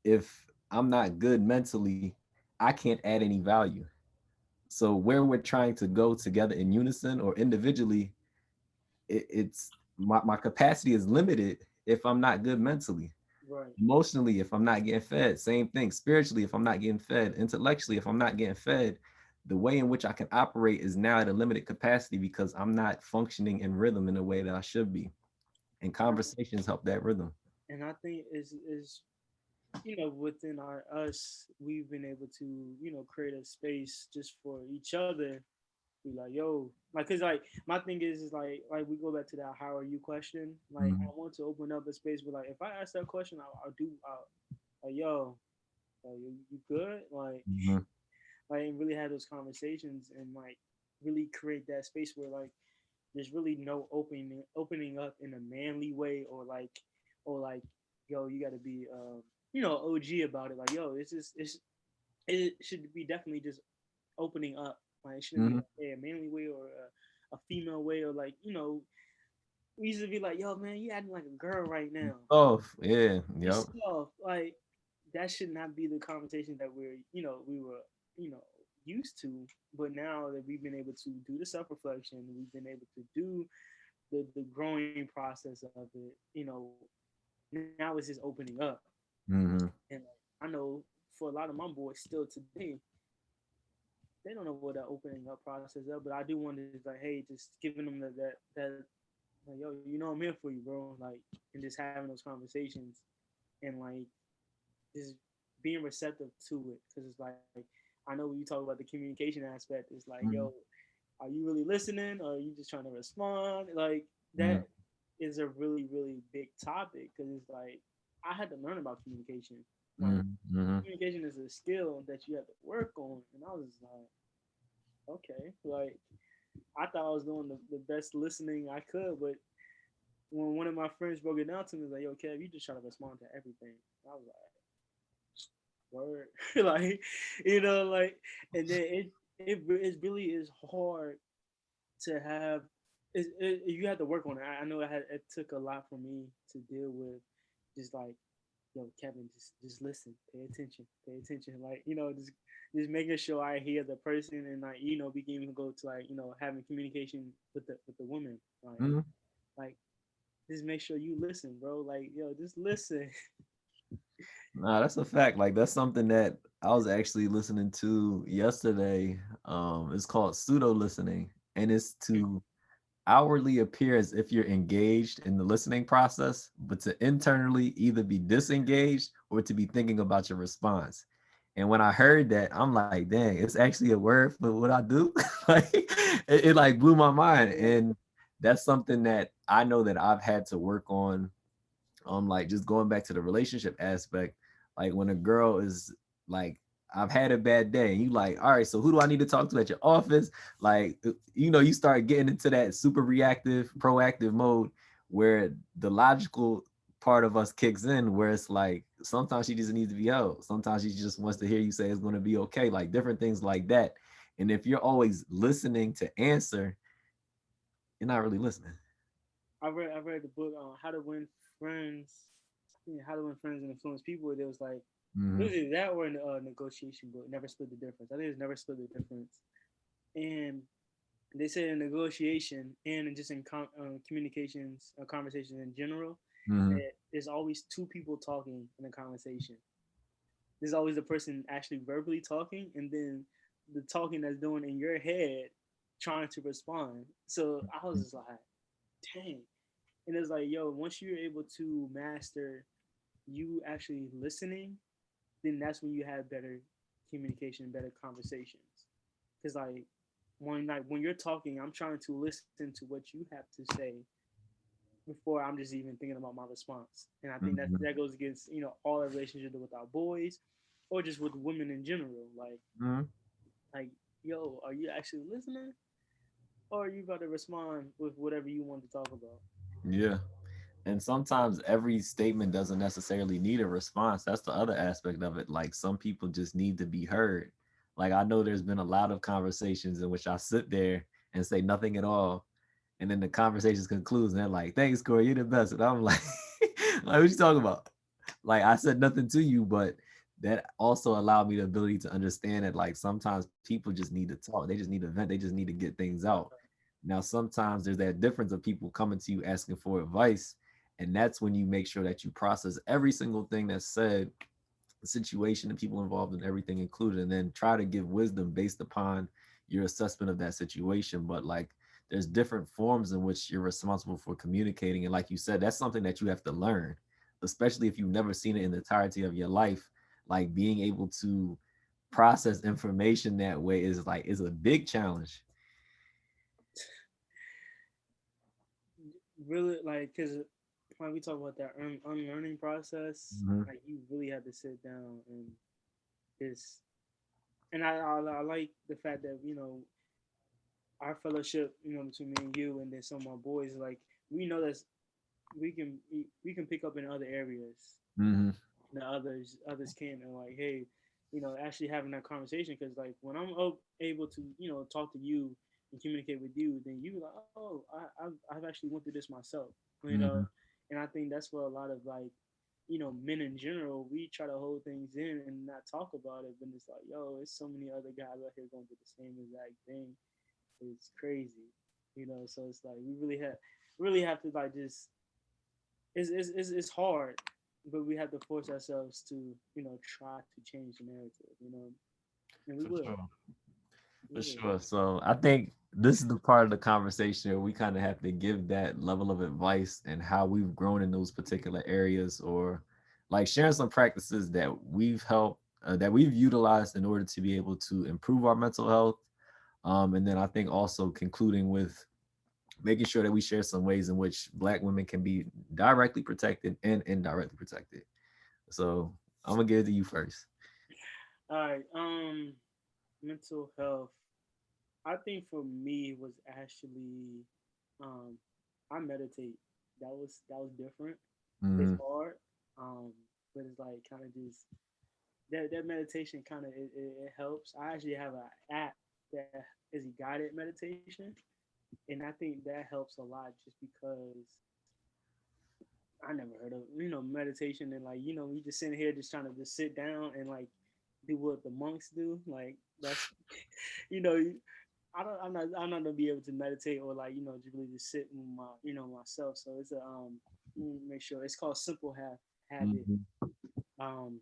if I'm not good mentally, I can't add any value. So where we're trying to go together in unison or individually, it's my capacity is limited if I'm not good mentally. Right. Emotionally, if I'm not getting fed, same thing. Spiritually, if I'm not getting fed, intellectually, if I'm not getting fed, the way in which I can operate is now at a limited capacity because I'm not functioning in rhythm in the way that I should be. And conversations help that rhythm. And I think is within us, we've been able to create a space just for each other. Be like, yo, like, cause like my thing is like we go back to that how are you question. Like I Mhm. want to open up a space where like if I ask that question, I'll do like, yo, you good? Mhm. And really have those conversations and like really create that space where like there's really no opening up in a manly way or like yo, you got to be OG about it. Like yo, it should be definitely just opening up. Like it shouldn't be Mhm. like a manly way or a female way or like we used to be like, yo man, you acting like a girl right now. Oh, yeah. You Yep. soft. Like that should not be the conversation that we were you know used to. But now that we've been able to do the self reflection, we've been able to do the growing process of it. Now it's just opening up. Mhm. And I know for a lot of my boys still today, they don't know what that opening up process is. But I do want to just like, hey, just giving them that like, yo, I'm here for you, bro. Like, and just having those conversations and like just being receptive to it because it's like I know when you talk about the communication aspect, it's like, yo, Mhm. are you really listening or are you just trying to respond? Like Mhm. that is a really really big topic because it's like I had to learn about communication. Like Mhm. Mhm. communication is a skill that you have to work on, and I was like, okay, like I thought I was doing the best listening I could, but when one of my friends broke it down to me, was like, yo, Kev, you just try to respond to everything. I was like, word, like like, and then it really is hard to have. You have to work on it. I know it took a lot for me to deal with, just like, yo, Kevin, just listen, pay attention, like just making sure I hear the person and like we can even go to like having communication with the woman, Mhm. like just make sure you listen, bro. Like yo, just listen. Nah, that's a fact. Like that's something that I was actually listening to yesterday. It's called pseudo listening, and it's to outwardly appear as if you're engaged in the listening process, but to internally either be disengaged or to be thinking about your response. And when I heard that, I'm like, dang, it's actually a word for what I do. Like it like blew my mind. And that's something that I know that I've had to work on. Like just going back to the relationship aspect, like when a girl is like, I've had a bad day, and you like, all right, so who do I need to talk to at your office? Like, you start getting into that super reactive, proactive mode where the logical part of us kicks in, where it's like sometimes she just needs to be held. Sometimes she just wants to hear you say it's going to be okay, like different things like that. And if you're always listening to answer, you're not really listening. I read the book on How to Win Friends. I think How to Win Friends and Influence People. It was like it Mm-hmm. was either that or a negotiation book. Never Split the Difference. I think it's Never Split the Difference. And they said in negotiation and just in communications, conversations in general, Mm-hmm. that there's always two people talking in a conversation. There's always the person actually verbally talking, and then the talking that's doing in your head, trying to respond. So I was just like, dang. And it's like, yo, once you're able to master you actually listening, then that's when you have better communication, better conversations. Because like when you're talking, I'm trying to listen to what you have to say before I'm just even thinking about my response. And I think that Mm-hmm. that goes against all our relationships with our boys, or just with women in general. Mm-hmm. Like yo, are you actually listening, or are you about to respond with whatever you want to talk about? Yeah. And sometimes every statement doesn't necessarily need a response. That's the other aspect of it. Like some people just need to be heard. Like I know there's been a lot of conversations in which I sit there and say nothing at all. And then the conversation concludes and they're like, thanks, Corey, you're the best. And I'm like, like, what you talking about? Like I said nothing to you, but that also allowed me the ability to understand that like sometimes people just need to talk. They just need to vent. They just need to get things out. Now, sometimes there's that difference of people coming to you asking for advice. And that's when you make sure that you process every single thing that's said, the situation, and people involved, and everything included, and then try to give wisdom based upon your assessment of that situation. But like there's different forms in which you're responsible for communicating. And like you said, that's something that you have to learn, especially if you've never seen it in the entirety of your life. Like being able to process information that way is a big challenge. Really, like, because when we talk about that unlearning process, Mhm. like, you really have to sit down and It's and I like the fact that our fellowship, between me and you, and then some of my boys, like we know that we can we can pick up in other areas Mm-hmm. that others can, and like, hey, actually having that conversation, because like when I'm able to talk to you and communicate with you, then you like, oh, I've actually went through this myself, you know, Mm-hmm. and I think that's what a lot of like men in general, we try to hold things in and not talk about it, but it's like, yo, it's so many other guys out here going through the same exact thing. It's crazy, so it's like we really have to like just it's hard, but we have to force ourselves to try to change the narrative, and we For will. sure. We For will. sure. So I think this is the part of the conversation where we kind of have to give that level of advice and how we've grown in those particular areas, or like sharing some practices that we've helped, that we've utilized in order to be able to improve our mental health. And then I think also concluding with making sure that we share some ways in which Black women can be directly protected and indirectly protected. So I'm gonna give it to you first. All right. Mental health. I think for me was actually, um, I meditate. That was different. It's Mm-hmm. hard, um, but it's like kind of just that meditation kind of it helps. I actually have an app that is a guided meditation, and I think that helps a lot just because I never heard of meditation, and like we just sitting here just trying to just sit down and like do what the monks do. Like that's you know I'm not gonna be able to meditate or like just really just sit with my myself. So it's a let me make sure it's called Simple Habit. Mm-hmm. Um,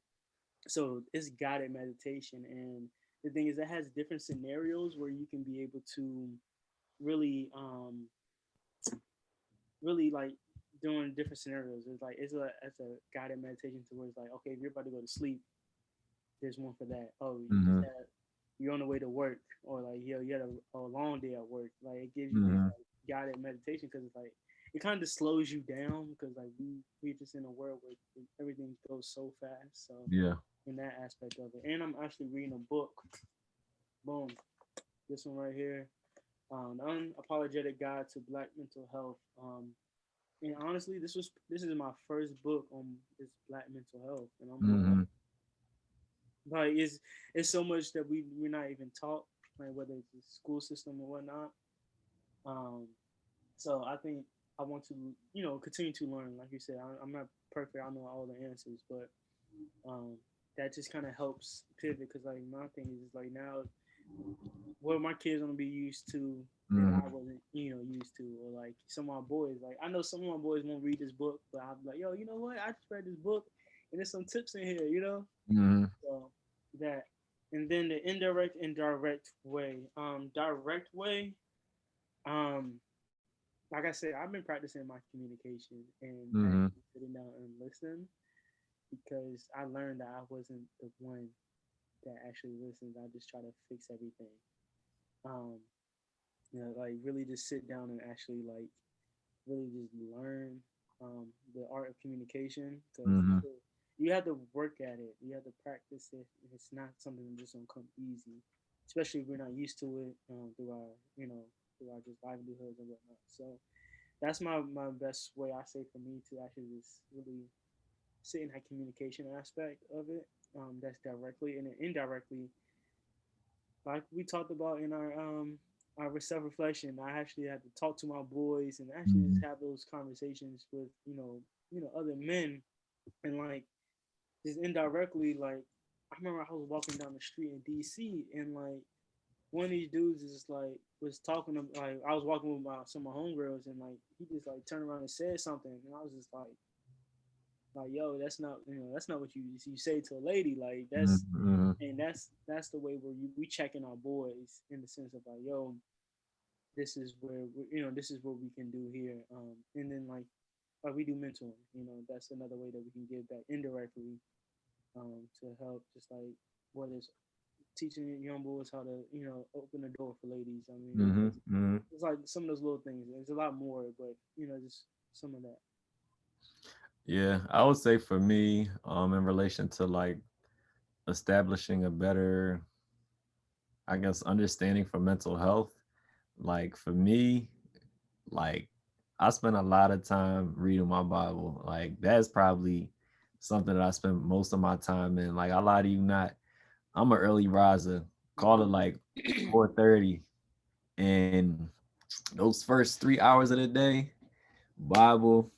so it's guided meditation, and the thing is, it has different scenarios where you can be able to really really like doing different scenarios. It's a guided meditation to where it's like, okay, if you're about to go to sleep, there's one for that. Oh, Mm-hmm. you're on the way to work, or like you had a long day at work. Like it gives you these Mm-hmm. like guided meditation, because it's like it kind of slows you down, because like we're just in a world where everything goes so fast. So Yeah. in that aspect of it, and I'm actually reading a book. Boom, this one right here, the Unapologetic Guide to Black Mental Health. And honestly, this is my first book on this Black mental health, and I'm Mm-hmm. like it's so much that we're not even taught, like whether it's the school system or whatnot. Um, so I think I want to continue to learn. Like you said, I'm not perfect. I know all the answers, but um, that just kind of helps pivot, because like my thing is like now what my kids gonna be used to that I Mm-hmm. wasn't, used to, or like some of my boys. Like I know some of my boys won't read this book, but I'm like, yo, you know what? I just read this book, and there's some tips in here. Mm-hmm. So that, and then the indirect and direct way. Direct way. Um, like I said, I've been practicing my communication and Mm-hmm. actually sitting down and listening, because I learned that I wasn't the one that actually listens. I just try to fix everything. Um, like really just sit down and actually like really just learn the art of communication, because Mm-hmm. you have to work at it. You have to practice it. It's not something that's just gonna come easy, especially if we're not used to it through our just livelihoods and whatnot. So that's my best way, I say, for me to actually just really sit in that communication aspect of it. That's directly, and then indirectly, like we talked about in our self reflection. I actually had to talk to my boys and actually Mm-hmm. just have those conversations with other men, and like just indirectly, like I remember I was walking down the street in DC, and like one of these dudes is like was talking to, like I was walking with some of my homegirls, and like he just like turned around and said something, and I was just like yo, that's not what you say to a lady, like that's Mm-hmm. and that's the way where we checking our boys, in the sense of like, yo, this is what we can do here, and then like we do mentoring, that's another way that we can give back indirectly, to help, just like what is teaching young boys how to open the door for ladies. I mean, Mm-hmm. Mm-hmm. it's like some of those little things. There's a lot more, but just some of that. Yeah, I would say for me, in relation to like establishing a better, I guess, understanding for mental health. Like for me, like I spend a lot of time reading my Bible. Like that's probably something that I spend most of my time in. Like I lie to you not, I'm an early riser. Call it like 4:30, and those first 3 hours of the day, Bible,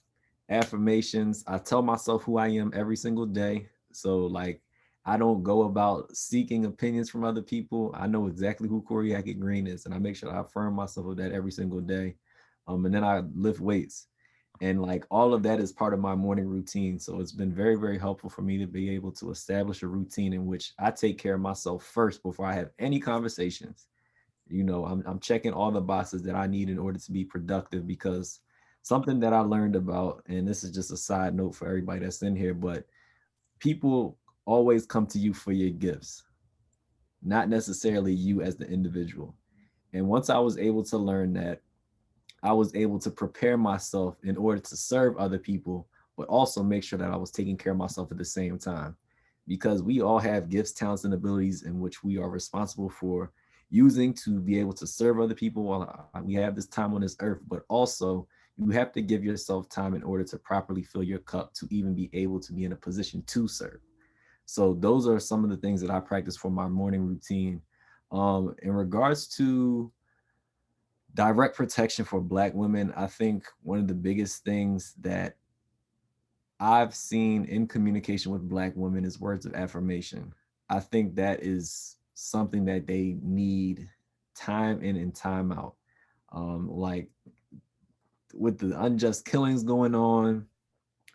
affirmations. I tell myself who I am every single day. So like I don't go about seeking opinions from other people. I know exactly who Corey Hackett Green is, and I make sure I affirm myself of that every single day. And then I lift weights, and like all of that is part of my morning routine. So it's been very, very helpful for me to be able to establish a routine in which I take care of myself first before I have any conversations. I'm checking all the boxes that I need in order to be productive, because something that I learned about, and this is just a side note for everybody that's in here, but people always come to you for your gifts, not necessarily you as the individual. And once I was able to learn that, I was able to prepare myself in order to serve other people, but also make sure that I was taking care of myself at the same time. Because we all have gifts, talents, and abilities in which we are responsible for using to be able to serve other people while we have this time on this earth. But also, you have to give yourself time in order to properly fill your cup to even be able to be in a position to serve. So, those are some of the things that I practice for my morning routine. In regards to direct protection for Black women, I think one of the biggest things that I've seen in communication with Black women is words of affirmation. I think that is something that they need time in and time out. Like with the unjust killings going on,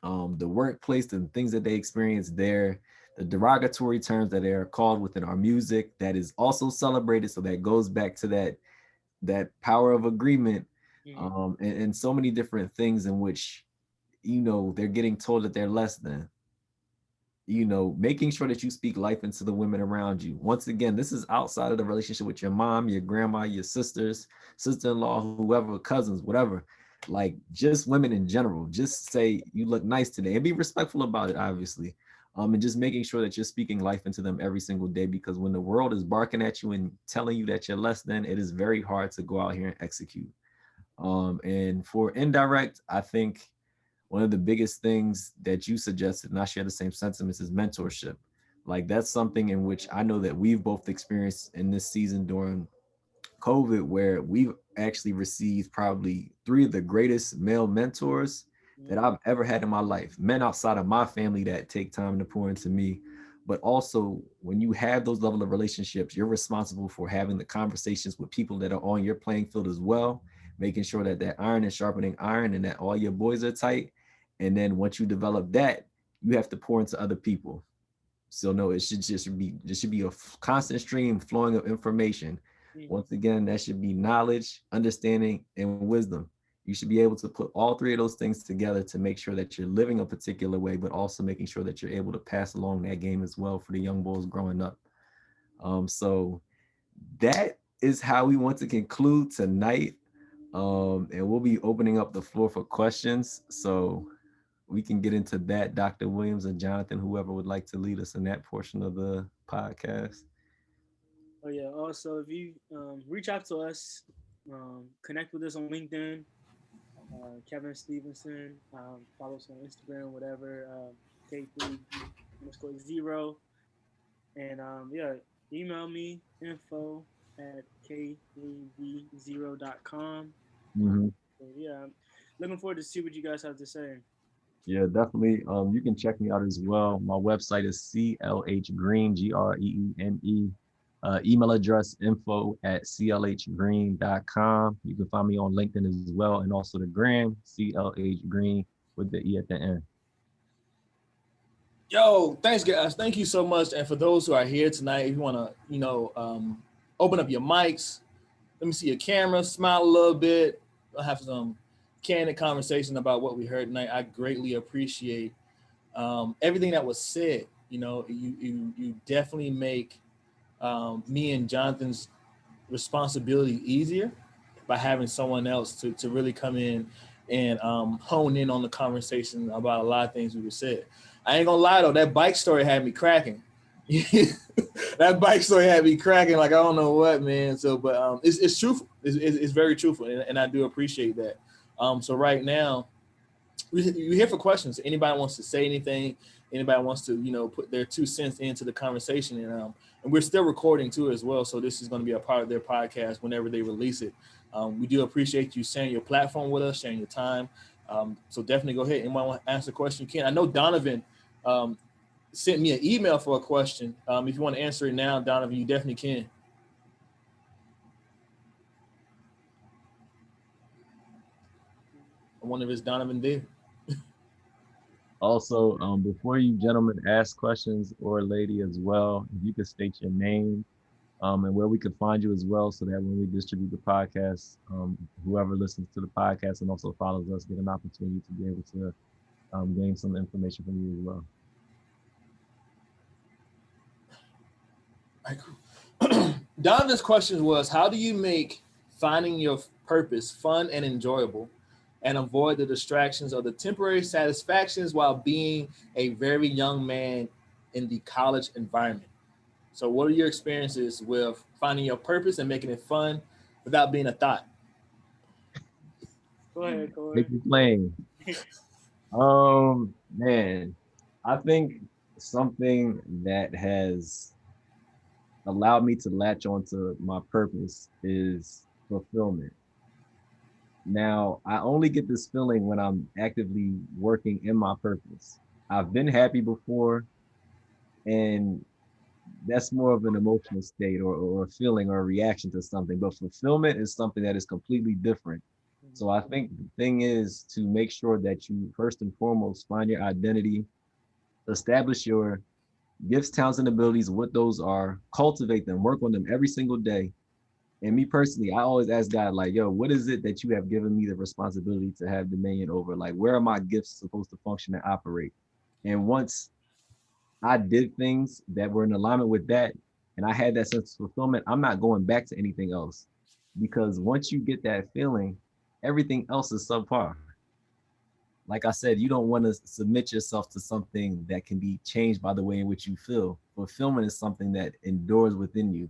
the workplace and things that they experience there, the derogatory terms that are called within our music that is also celebrated. So that goes back to that power of agreement, and so many different things in which they're getting told that they're less than. Making sure that you speak life into the women around you. Once again, this is outside of the relationship with your mom, your grandma, your sisters, sister-in-law, whoever, cousins, whatever. Like just women in general. Just say you look nice today and be respectful about it, obviously. And just making sure that you're speaking life into them every single day, because when the world is barking at you and telling you that you're less than, it is very hard to go out here and execute. And for indirect, I think one of the biggest things that you suggested, and I share the same sentiments, is mentorship. Like that's something in which I know that we've both experienced in this season during COVID, where we've actually received probably three of the greatest male mentors that I've ever had in my life. Men outside of my family that take time to pour into me. But also, when you have those level of relationships, you're responsible for having the conversations with people that are on your playing field as well, making sure that that iron is sharpening iron and that all your boys are tight. And then once you develop that, you have to pour into other people. So no, it should be a constant stream flowing of information. Once again, that should be knowledge, understanding, and wisdom. You should be able to put all three of those things together to make sure that you're living a particular way, but also making sure that you're able to pass along that game as well for the young boys growing up. So that is how we want to conclude tonight. And we'll be opening up the floor for questions. So we can get into that. Dr. Williams and Jonathan, whoever would like to lead us in that portion of the podcast. Oh yeah. Also, if you reach out to us, connect with us on LinkedIn, Kevin Stevenson. Follow us on Instagram, whatever. K3B_0. And yeah, email me info@k3b0.com. Mm-hmm. Yeah, I'm looking forward to see what you guys have to say. Yeah, definitely. You can check me out as well. My website is CLH Greene. Email address info@clhgreen.com. You can find me on LinkedIn as well, and also the gram, CLH Green with the E at the end. Yo, thanks guys. Thank you so much. And for those who are here tonight, if you want to, open up your mics, let me see your camera, smile a little bit. I'll have some candid conversation about what we heard tonight. I greatly appreciate everything that was said. You definitely make me and Jonathan's responsibility easier by having someone else to really come in and hone in on the conversation about a lot of things we were said. I ain't gonna lie though, that bike story had me cracking. That bike story had me cracking like I don't know what, man. So, but it's truthful. It's very truthful, and I do appreciate that. So right now, we're here for questions. Anybody wants to say anything? Anybody wants to, put their 2 cents into the conversation, and we're still recording too as well. So this is going to be a part of their podcast whenever they release it. We do appreciate you sharing your platform with us, sharing your time. So definitely go ahead. Anyone want to ask a question? You can. I know Donovan sent me an email for a question. If you want to answer it now, Donovan, you definitely can. I wonder if it's Donovan there. Also, before you gentlemen ask questions, or lady as well, if you could state your name and where we could find you as well, so that when we distribute the podcast, whoever listens to the podcast and also follows us get an opportunity to be able to gain some information from you as well. Donovan's question was, how do you make finding your purpose fun and enjoyable and avoid the distractions of the temporary satisfactions while being a very young man in the college environment? So what are your experiences with finding your purpose and making it fun without being a thought? Go ahead, Corey. Make it plain. Man, I think something that has allowed me to latch onto my purpose is fulfillment. Now, I only get this feeling when I'm actively working in my purpose. I've been happy before, and that's more of an emotional state or a feeling or a reaction to something. But fulfillment is something that is completely different. So I think the thing is to make sure that you first and foremost find your identity, establish your gifts, talents, and abilities, what those are, cultivate them, work on them every single day. And me personally, I always ask God, like, yo, what is it that you have given me the responsibility to have dominion over? Like, where are my gifts supposed to function and operate? And once I did things that were in alignment with that, and I had that sense of fulfillment, I'm not going back to anything else. Because once you get that feeling, everything else is subpar. Like I said, you don't want to submit yourself to something that can be changed by the way in which you feel. Fulfillment is something that endures within you.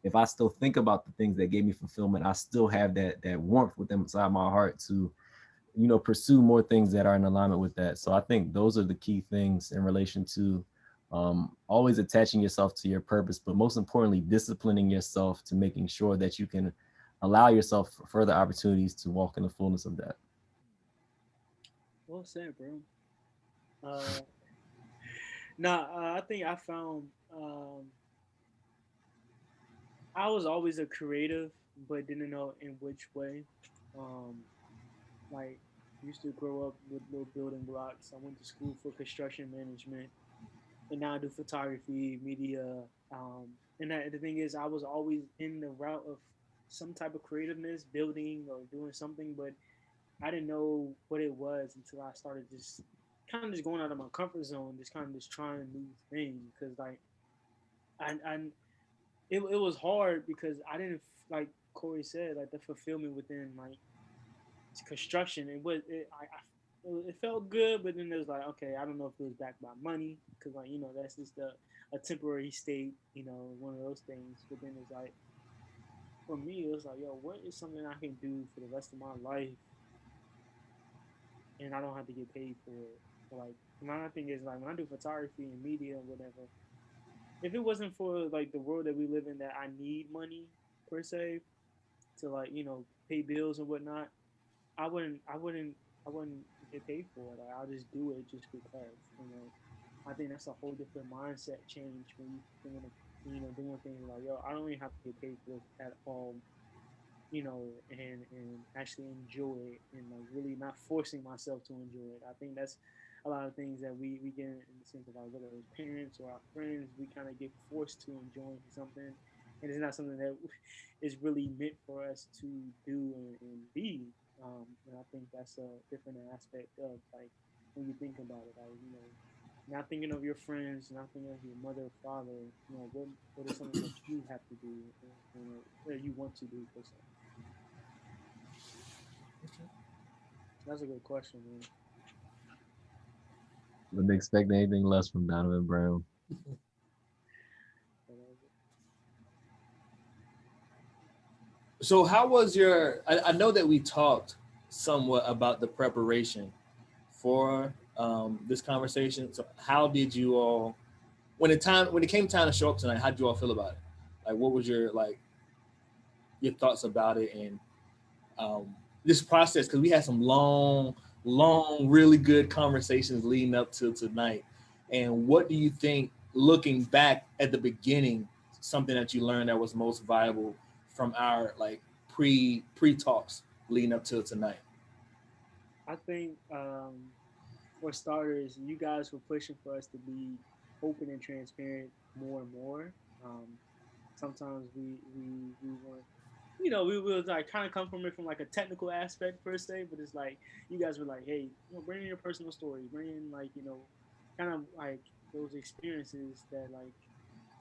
If I still think about the things that gave me fulfillment, I still have that warmth within inside my heart to, pursue more things that are in alignment with that. So I think those are the key things in relation to always attaching yourself to your purpose, but most importantly, disciplining yourself to making sure that you can allow yourself further opportunities to walk in the fullness of that. Well said, bro. Nah, I think I found I was always a creative, but didn't know in which way. Um, like used to grow up with little building blocks. I went to school for construction management, and now I do photography, media. And the thing is, I was always in the route of some type of creativeness, building or doing something, but I didn't know what it was until I started just kind of just going out of my comfort zone, just kind of just trying new things. Because like I it was hard because I didn't like Corey said, like the fulfillment within like construction. It felt good, but then there's like, okay, I don't know if it was backed by money because like that's just a temporary state, one of those things. But then it's like for me, it was like, yo, what is something I can do for the rest of my life, and I don't have to get paid for it. So like my thing is like when I do photography and media and whatever, if it wasn't for like the world that we live in, that I need money per se to like pay bills and whatnot, I wouldn't get paid for it. Like, I'll just do it just because. I think that's a whole different mindset change when you thinking of doing things like, yo, I don't even have to get paid for this at all. And actually enjoy it and like really not forcing myself to enjoy it. I think that's a lot of things that we get in the sense of like whether it's parents or our friends, we kind of get forced to enjoy something, and it's not something that is really meant for us to do and be. And I think that's a different aspect of like when you think about it, like not thinking of your friends, not thinking of your mother, father. What is something that you have to do, or you want to do per se. That's a good question, man. Wouldn't expect anything less from Donovan Brown. So how was your, I know that we talked somewhat about the preparation for this conversation. So how did you all, when it came time to show up tonight, how did you all feel about it? Like, what was your thoughts about it, and this process? Because we had some long, really good conversations leading up to tonight. And what do you think, looking back at the beginning, something that you learned that was most valuable from our pre talks leading up to tonight? I think for starters, you guys were pushing for us to be open and transparent more and more. Sometimes we weren't, we would like kind of come from it from like a technical aspect per se, but it's like you guys were like, hey, bring in your personal story, bring in like, kind of like those experiences that like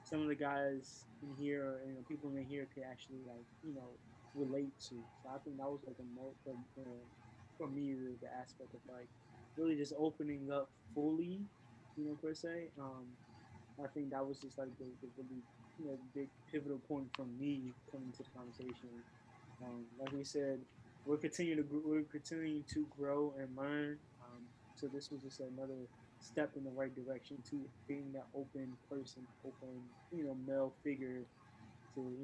some of the guys in here, people in here could actually like, relate to. So I think that was like for me the aspect of like really just opening up fully, per se. I think that was just like the really big pivotal point for me coming to the conversation. Like we said, we're continuing to grow and learn. So this was just another step in the right direction to being that open person, open male figure to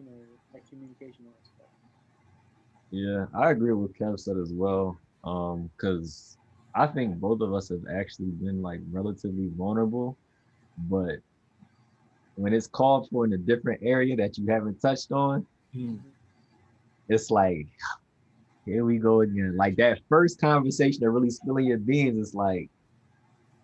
that communication aspect. Yeah, I agree with Kev said as well. Because I think both of us have actually been like relatively vulnerable, but when it's called for in a different area that you haven't touched on, it's like, here we go again. Like that first conversation that really spilling your beans, it's like,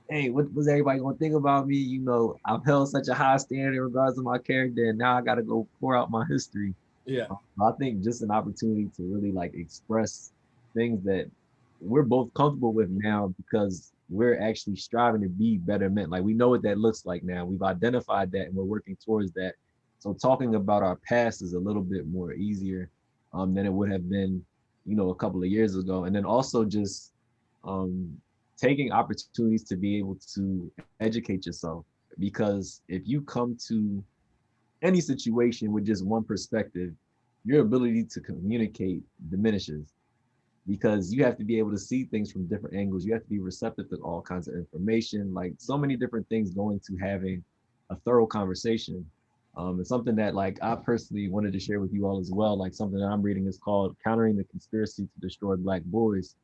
hey, what was everybody gonna think about me? I've held such a high standard in regards to my character, and now I gotta go pour out my history. Yeah. I think just an opportunity to really like express things that we're both comfortable with now because we're actually striving to be better men. Like we know what that looks like now. We've identified that and we're working towards that. So talking about our past is a little bit more easier than it would have been, a couple of years ago. And then also just um, taking opportunities to be able to educate yourself. Because if you come to any situation with just one perspective, your ability to communicate diminishes because you have to be able to see things from different angles. You have to be receptive to all kinds of information, like so many different things go into having a thorough conversation. It's something that like I personally wanted to share with you all as well. Like something that I'm reading is called Countering the Conspiracy to Destroy Black Boys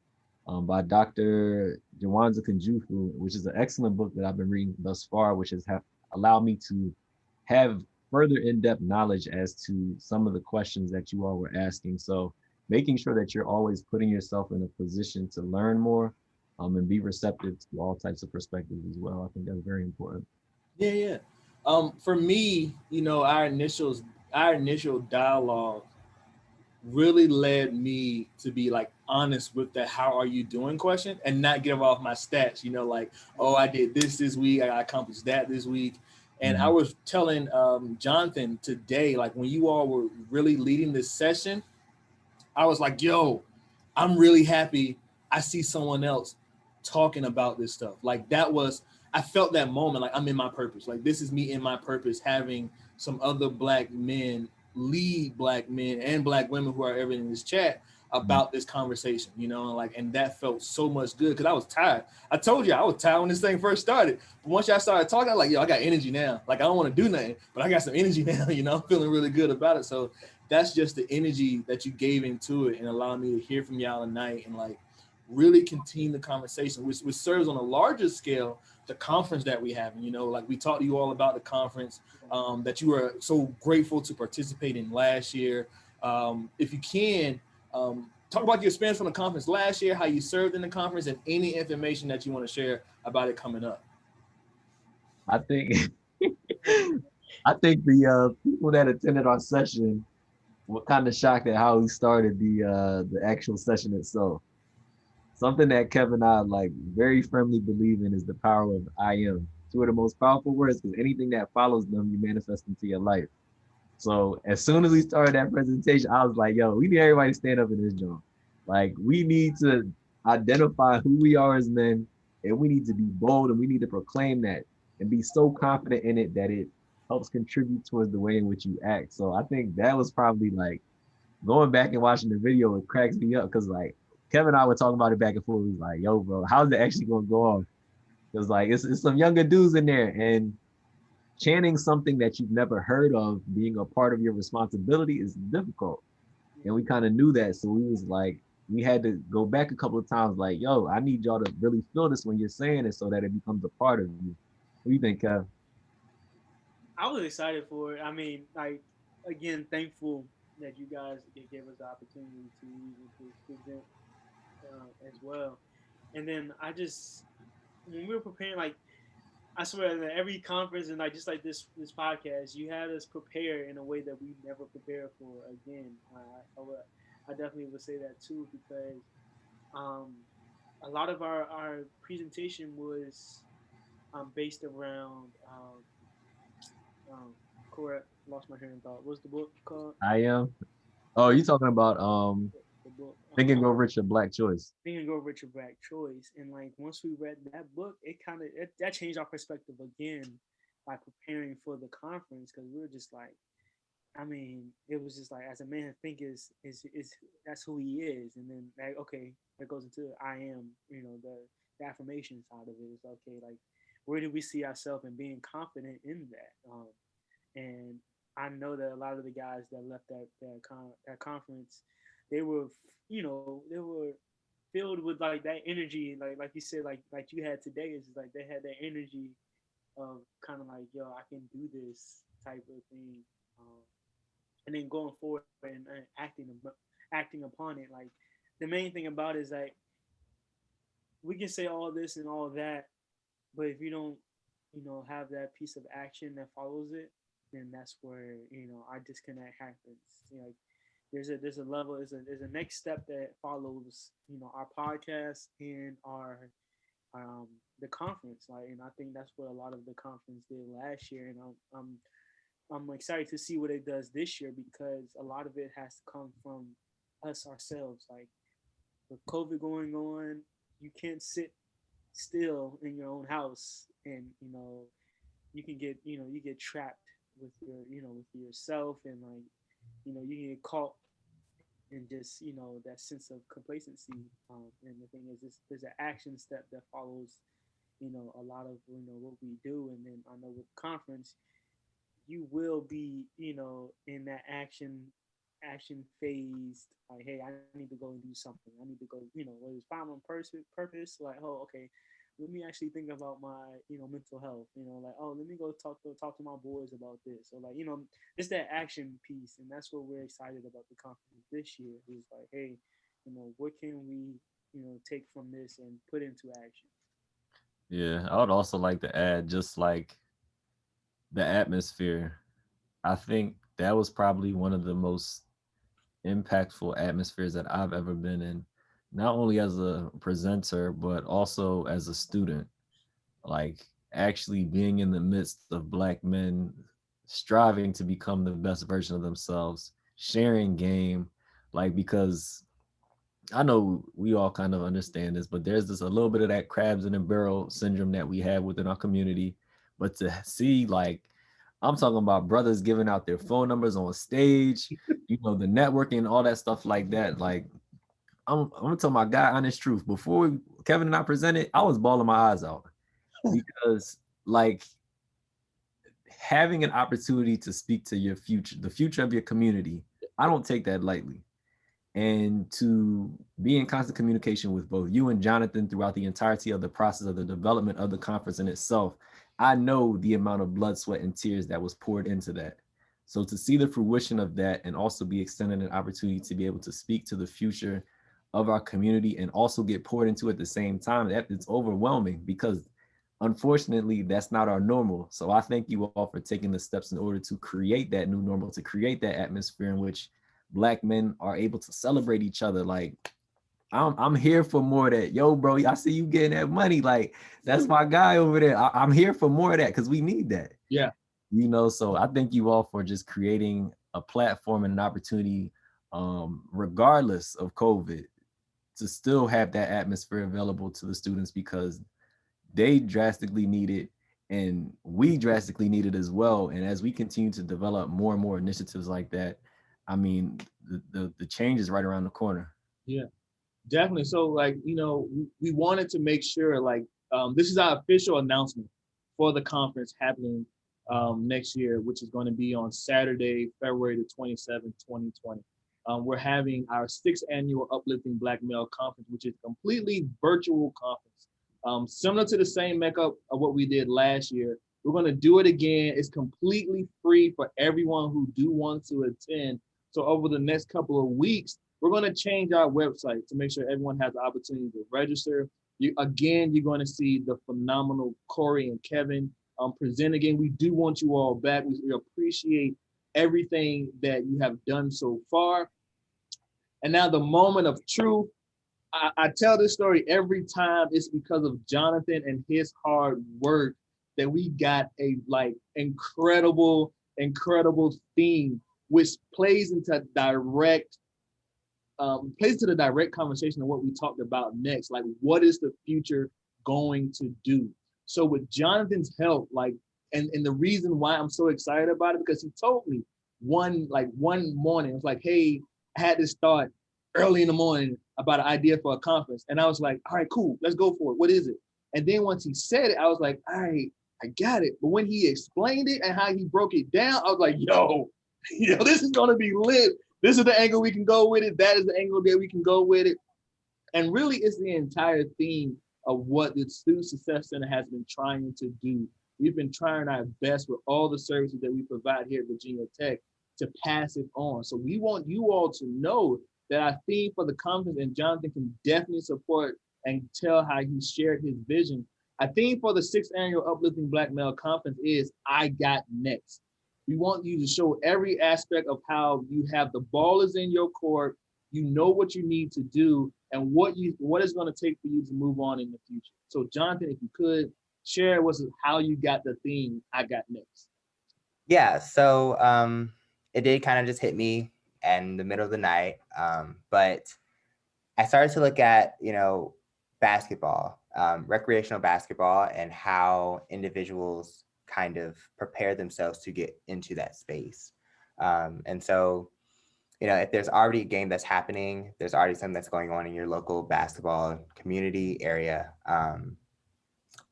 by Dr. Jawanza Kunjufu, which is an excellent book that I've been reading thus far, which has allowed me to have further in-depth knowledge as to some of the questions that you all were asking. So making sure that you're always putting yourself in a position to learn more and be receptive to all types of perspectives as well. I think that's very important. Yeah. For me, our initial dialogue really led me to be like honest with the how are you doing question and not give off my stats, like, oh, I did this week, I accomplished that this week. And I was telling Jonathan today, like when you all were really leading this session, I was like, yo, I'm really happy I see someone else talking about this stuff. Like I felt that moment, like I'm in my purpose. Like this is me in my purpose, having some other Black men lead Black men and Black women who are ever in this chat about this conversation, and that felt so much good because I was tired. I told you I was tired when this thing first started. But once y'all started talking, I'm like, yo, I got energy now. Like I don't want to do nothing, but I got some energy now, I'm feeling really good about it. So that's just the energy that you gave into it and allowed me to hear from y'all tonight and like really continue the conversation, which serves on a larger scale the conference that we have. Like we talked to you all about the conference that you were so grateful to participate in last year. If you can, talk about your experience from the conference last year, how you served in the conference, and any information that you want to share about it coming up. I think I think the people that attended our session were kind of shocked at how we started the actual session itself. Something that Kevin and I like very firmly believe in is the power of I am. Two of the most powerful words because anything that follows them, you manifest into your life. So as soon as we started that presentation, I was like, yo, we need everybody to stand up in this joint. Like we need to identify who we are as men and we need to be bold and we need to proclaim that and be so confident in it that it helps contribute towards the way in which you act. So I think that was probably like going back and watching the video, it cracks me up because like Kevin and I were talking about it back and forth. He was like, yo, bro, how's it actually gonna go off? Because like it's some younger dudes in there, and chanting something that you've never heard of being a part of your responsibility is difficult. And we kind of knew that. So we was like, we had to go back a couple of times, like, yo, I need y'all to really feel this when you're saying it so that it becomes a part of you. What do you think, Kev? I was excited for it. I mean, like again, thankful that you guys gave us the opportunity to even to present as well. And then I just when we were preparing, like I swear that every conference and like just like this podcast, you had us prepare in a way that we never prepared for. Again, I definitely would say that too because um, a lot of our presentation was based around um, correct. Lost my train of thought. What's the book called? I am. Oh, you talking about The book. Think and Grow Rich, a Black Choice. Think and Grow Rich or Black Choice. And like once we read that book, it kind of that changed our perspective again by preparing for the conference because we were just like, I mean, it was just like as a man think is that's who he is, and then like okay, that goes into I am, the affirmation side of it is okay, like where do we see ourselves and being confident in that, and I know that a lot of the guys that left that conference, they were they were filled with like that energy, like you said, like you had today is like they had that energy of kind of like yo, I can do this type of thing. And then going forward and acting upon it. Like the main thing about it is like we can say all this and all that, but if you don't, have that piece of action that follows it, then that's where our disconnect happens. Like there's a level, there's a next step that follows our podcast and our the conference. Like, and I think that's what a lot of the conference did last year, and I'm excited to see what it does this year because a lot of it has to come from us ourselves. Like with COVID going on, you can't sit still in your own house, and you can get you get trapped with your with yourself, and like you can get caught in just that sense of complacency. And the thing is, there's an action step that follows a lot of what we do, and then I know with conference you will be, in that action phase. Like, hey, I need to go and do something. I need to go, whether it's find my purpose. Like, oh, okay, let me actually think about my, mental health. Like, oh, let me go talk to my boys about this. Or like, it's that action piece, and that's what we're excited about the conference this year. Is like, hey, what can we, take from this and put into action? Yeah, I would also like to add just like the atmosphere. I think that was probably one of the most impactful atmospheres that I've ever been in, not only as a presenter, but also as a student. Like actually being in the midst of Black men striving to become the best version of themselves, sharing game, like because I know we all kind of understand this, but there's this a little bit of that crabs in a barrel syndrome that we have within our community. But to see like I'm talking about brothers giving out their phone numbers on stage, the networking and all that stuff like that. Like I'm gonna tell my guy honest truth. Before Kevin and I presented, I was bawling my eyes out because like having an opportunity to speak to your future, the future of your community, I don't take that lightly. And to be in constant communication with both you and Jonathan throughout the entirety of the process of the development of the conference in itself, I know the amount of blood, sweat, and tears that was poured into that. So to see the fruition of that and also be extended an opportunity to be able to speak to the future of our community and also get poured into at the same time, that it's overwhelming because unfortunately that's not our normal. So I thank you all for taking the steps in order to create that new normal, to create that atmosphere in which Black men are able to celebrate each other. Like I'm here for more of that. Yo, bro, I see you getting that money. Like that's my guy over there. I'm here for more of that because we need that. Yeah. So I thank you all for just creating a platform and an opportunity, regardless of COVID, to still have that atmosphere available to the students because they drastically need it. And we drastically need it as well. And as we continue to develop more and more initiatives like that, I mean, the change is right around the corner. Yeah, definitely. So like, we wanted to make sure like, this is our official announcement for the conference happening next year, which is going to be on Saturday, February the 27th, 2020. We're having our 6th annual Uplifting Black Male Conference, which is a completely virtual conference. Similar to the same makeup of what we did last year. We're going to do it again. It's completely free for everyone who do want to attend. So over the next couple of weeks, we're going to change our website to make sure everyone has the opportunity to register. You're going to see the phenomenal Corey and Kevin present again. We do want you all back. We appreciate everything that you have done so far. And now the moment of truth. I tell this story every time. It's because of Jonathan and his hard work that we got a incredible theme, which plays into the direct conversation of what we talked about next. Like, what is the future going to do? So with Jonathan's help, and the reason why I'm so excited about it, because he told me one morning, it was like, hey, I had this thought early in the morning about an idea for a conference. And I was like, all right, cool, let's go for it. What is it? And then once he said it, I was like, all right, I got it. But when he explained it and how he broke it down, I was like, yo, this is gonna be lit. This is the angle we can go with it. That is the angle that we can go with it. And really, it's the entire theme of what the Student Success Center has been trying to do. We've been trying our best with all the services that we provide here at Virginia Tech to pass it on. So we want you all to know that our theme for the conference, and Jonathan can definitely support and tell how he shared his vision. Our theme for the 6th annual Uplifting Black Male Conference is I Got Next. We want you to show every aspect of how you have the ball is in your court, you know what you need to do, and what it's going to take for you to move on in the future. So Jonathan, if you could share how you got the theme I Got Next. Yeah, so it did kind of just hit me in the middle of the night. But I started to look at, basketball, recreational basketball, and how individuals kind of prepare themselves to get into that space. And so, if there's already a game that's happening, there's already something that's going on in your local basketball community area,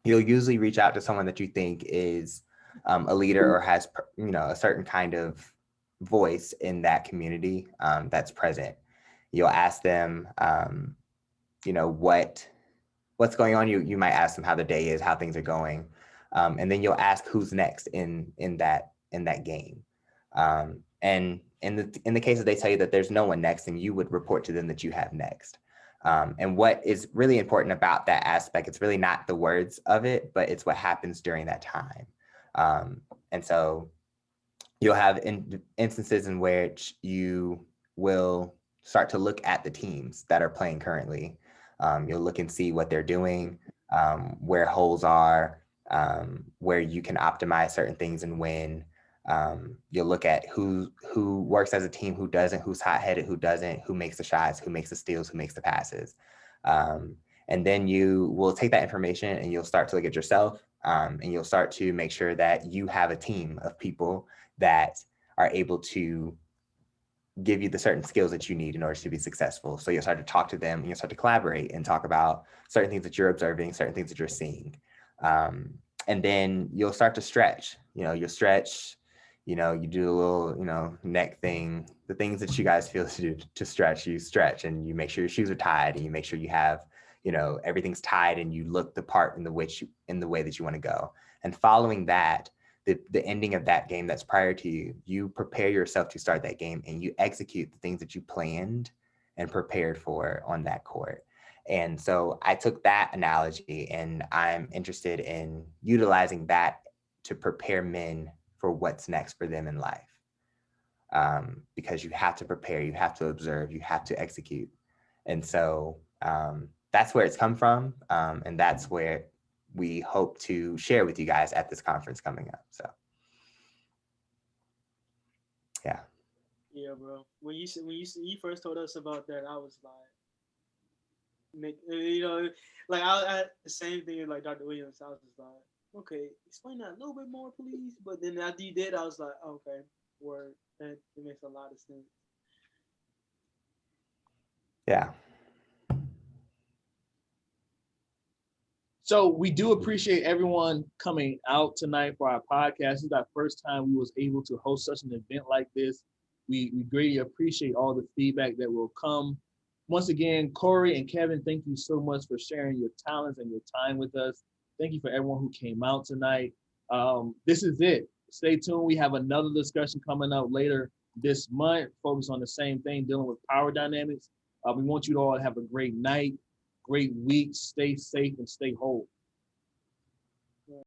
you'll usually reach out to someone that you think is a leader or has, a certain kind of voice in that community that's present. You'll ask them, what's going on. You might ask them how the day is, how things are going, and then you'll ask who's next in that game. And in the case that they tell you that there's no one next, and you would report to them that you have next. And what is really important about that aspect, it's really not the words of it, but it's what happens during that time. And so you'll have instances in which you will start to look at the teams that are playing currently. You'll look and see what they're doing, where holes are, where you can optimize certain things and win. You'll look at who works as a team, who doesn't, who's hot-headed, who doesn't, who makes the shots, who makes the steals, who makes the passes. And then you will take that information and you'll start to look at yourself, and you'll start to make sure that you have a team of people that are able to give you the certain skills that you need in order to be successful. So you'll start to talk to them, and you'll start to collaborate and talk about certain things that you're observing, certain things that you're seeing. And then you'll start to stretch, you'll stretch, you do a little, neck thing, the things that you guys feel to do to stretch, you stretch, and you make sure your shoes are tied, and you make sure you have, everything's tied, and you look the part in the way that you want to go. And following that, the ending of that game that's prior to you, you prepare yourself to start that game, and you execute the things that you planned and prepared for on that court. And so I took that analogy, and I'm interested in utilizing that to prepare men for what's next for them in life. Because you have to prepare, you have to observe, you have to execute. And so that's where it's come from. And that's where we hope to share with you guys at this conference coming up. So, yeah. Yeah, bro. When you first told us about that, I was like, I the same thing like Dr. Williams. I was just like, okay, explain that a little bit more, please. But then after you did, I was like, okay, word, that it makes a lot of sense. Yeah. So we do appreciate everyone coming out tonight for our podcast. This is our first time we was able to host such an event like this. We greatly appreciate all the feedback that will come. Once again, Corey and Kevin, thank you so much for sharing your talents and your time with us. Thank you for everyone who came out tonight. This is it. Stay tuned. We have another discussion coming up later this month, focused on the same thing, dealing with power dynamics. We want you to all have a great night, great week. Stay safe and stay whole.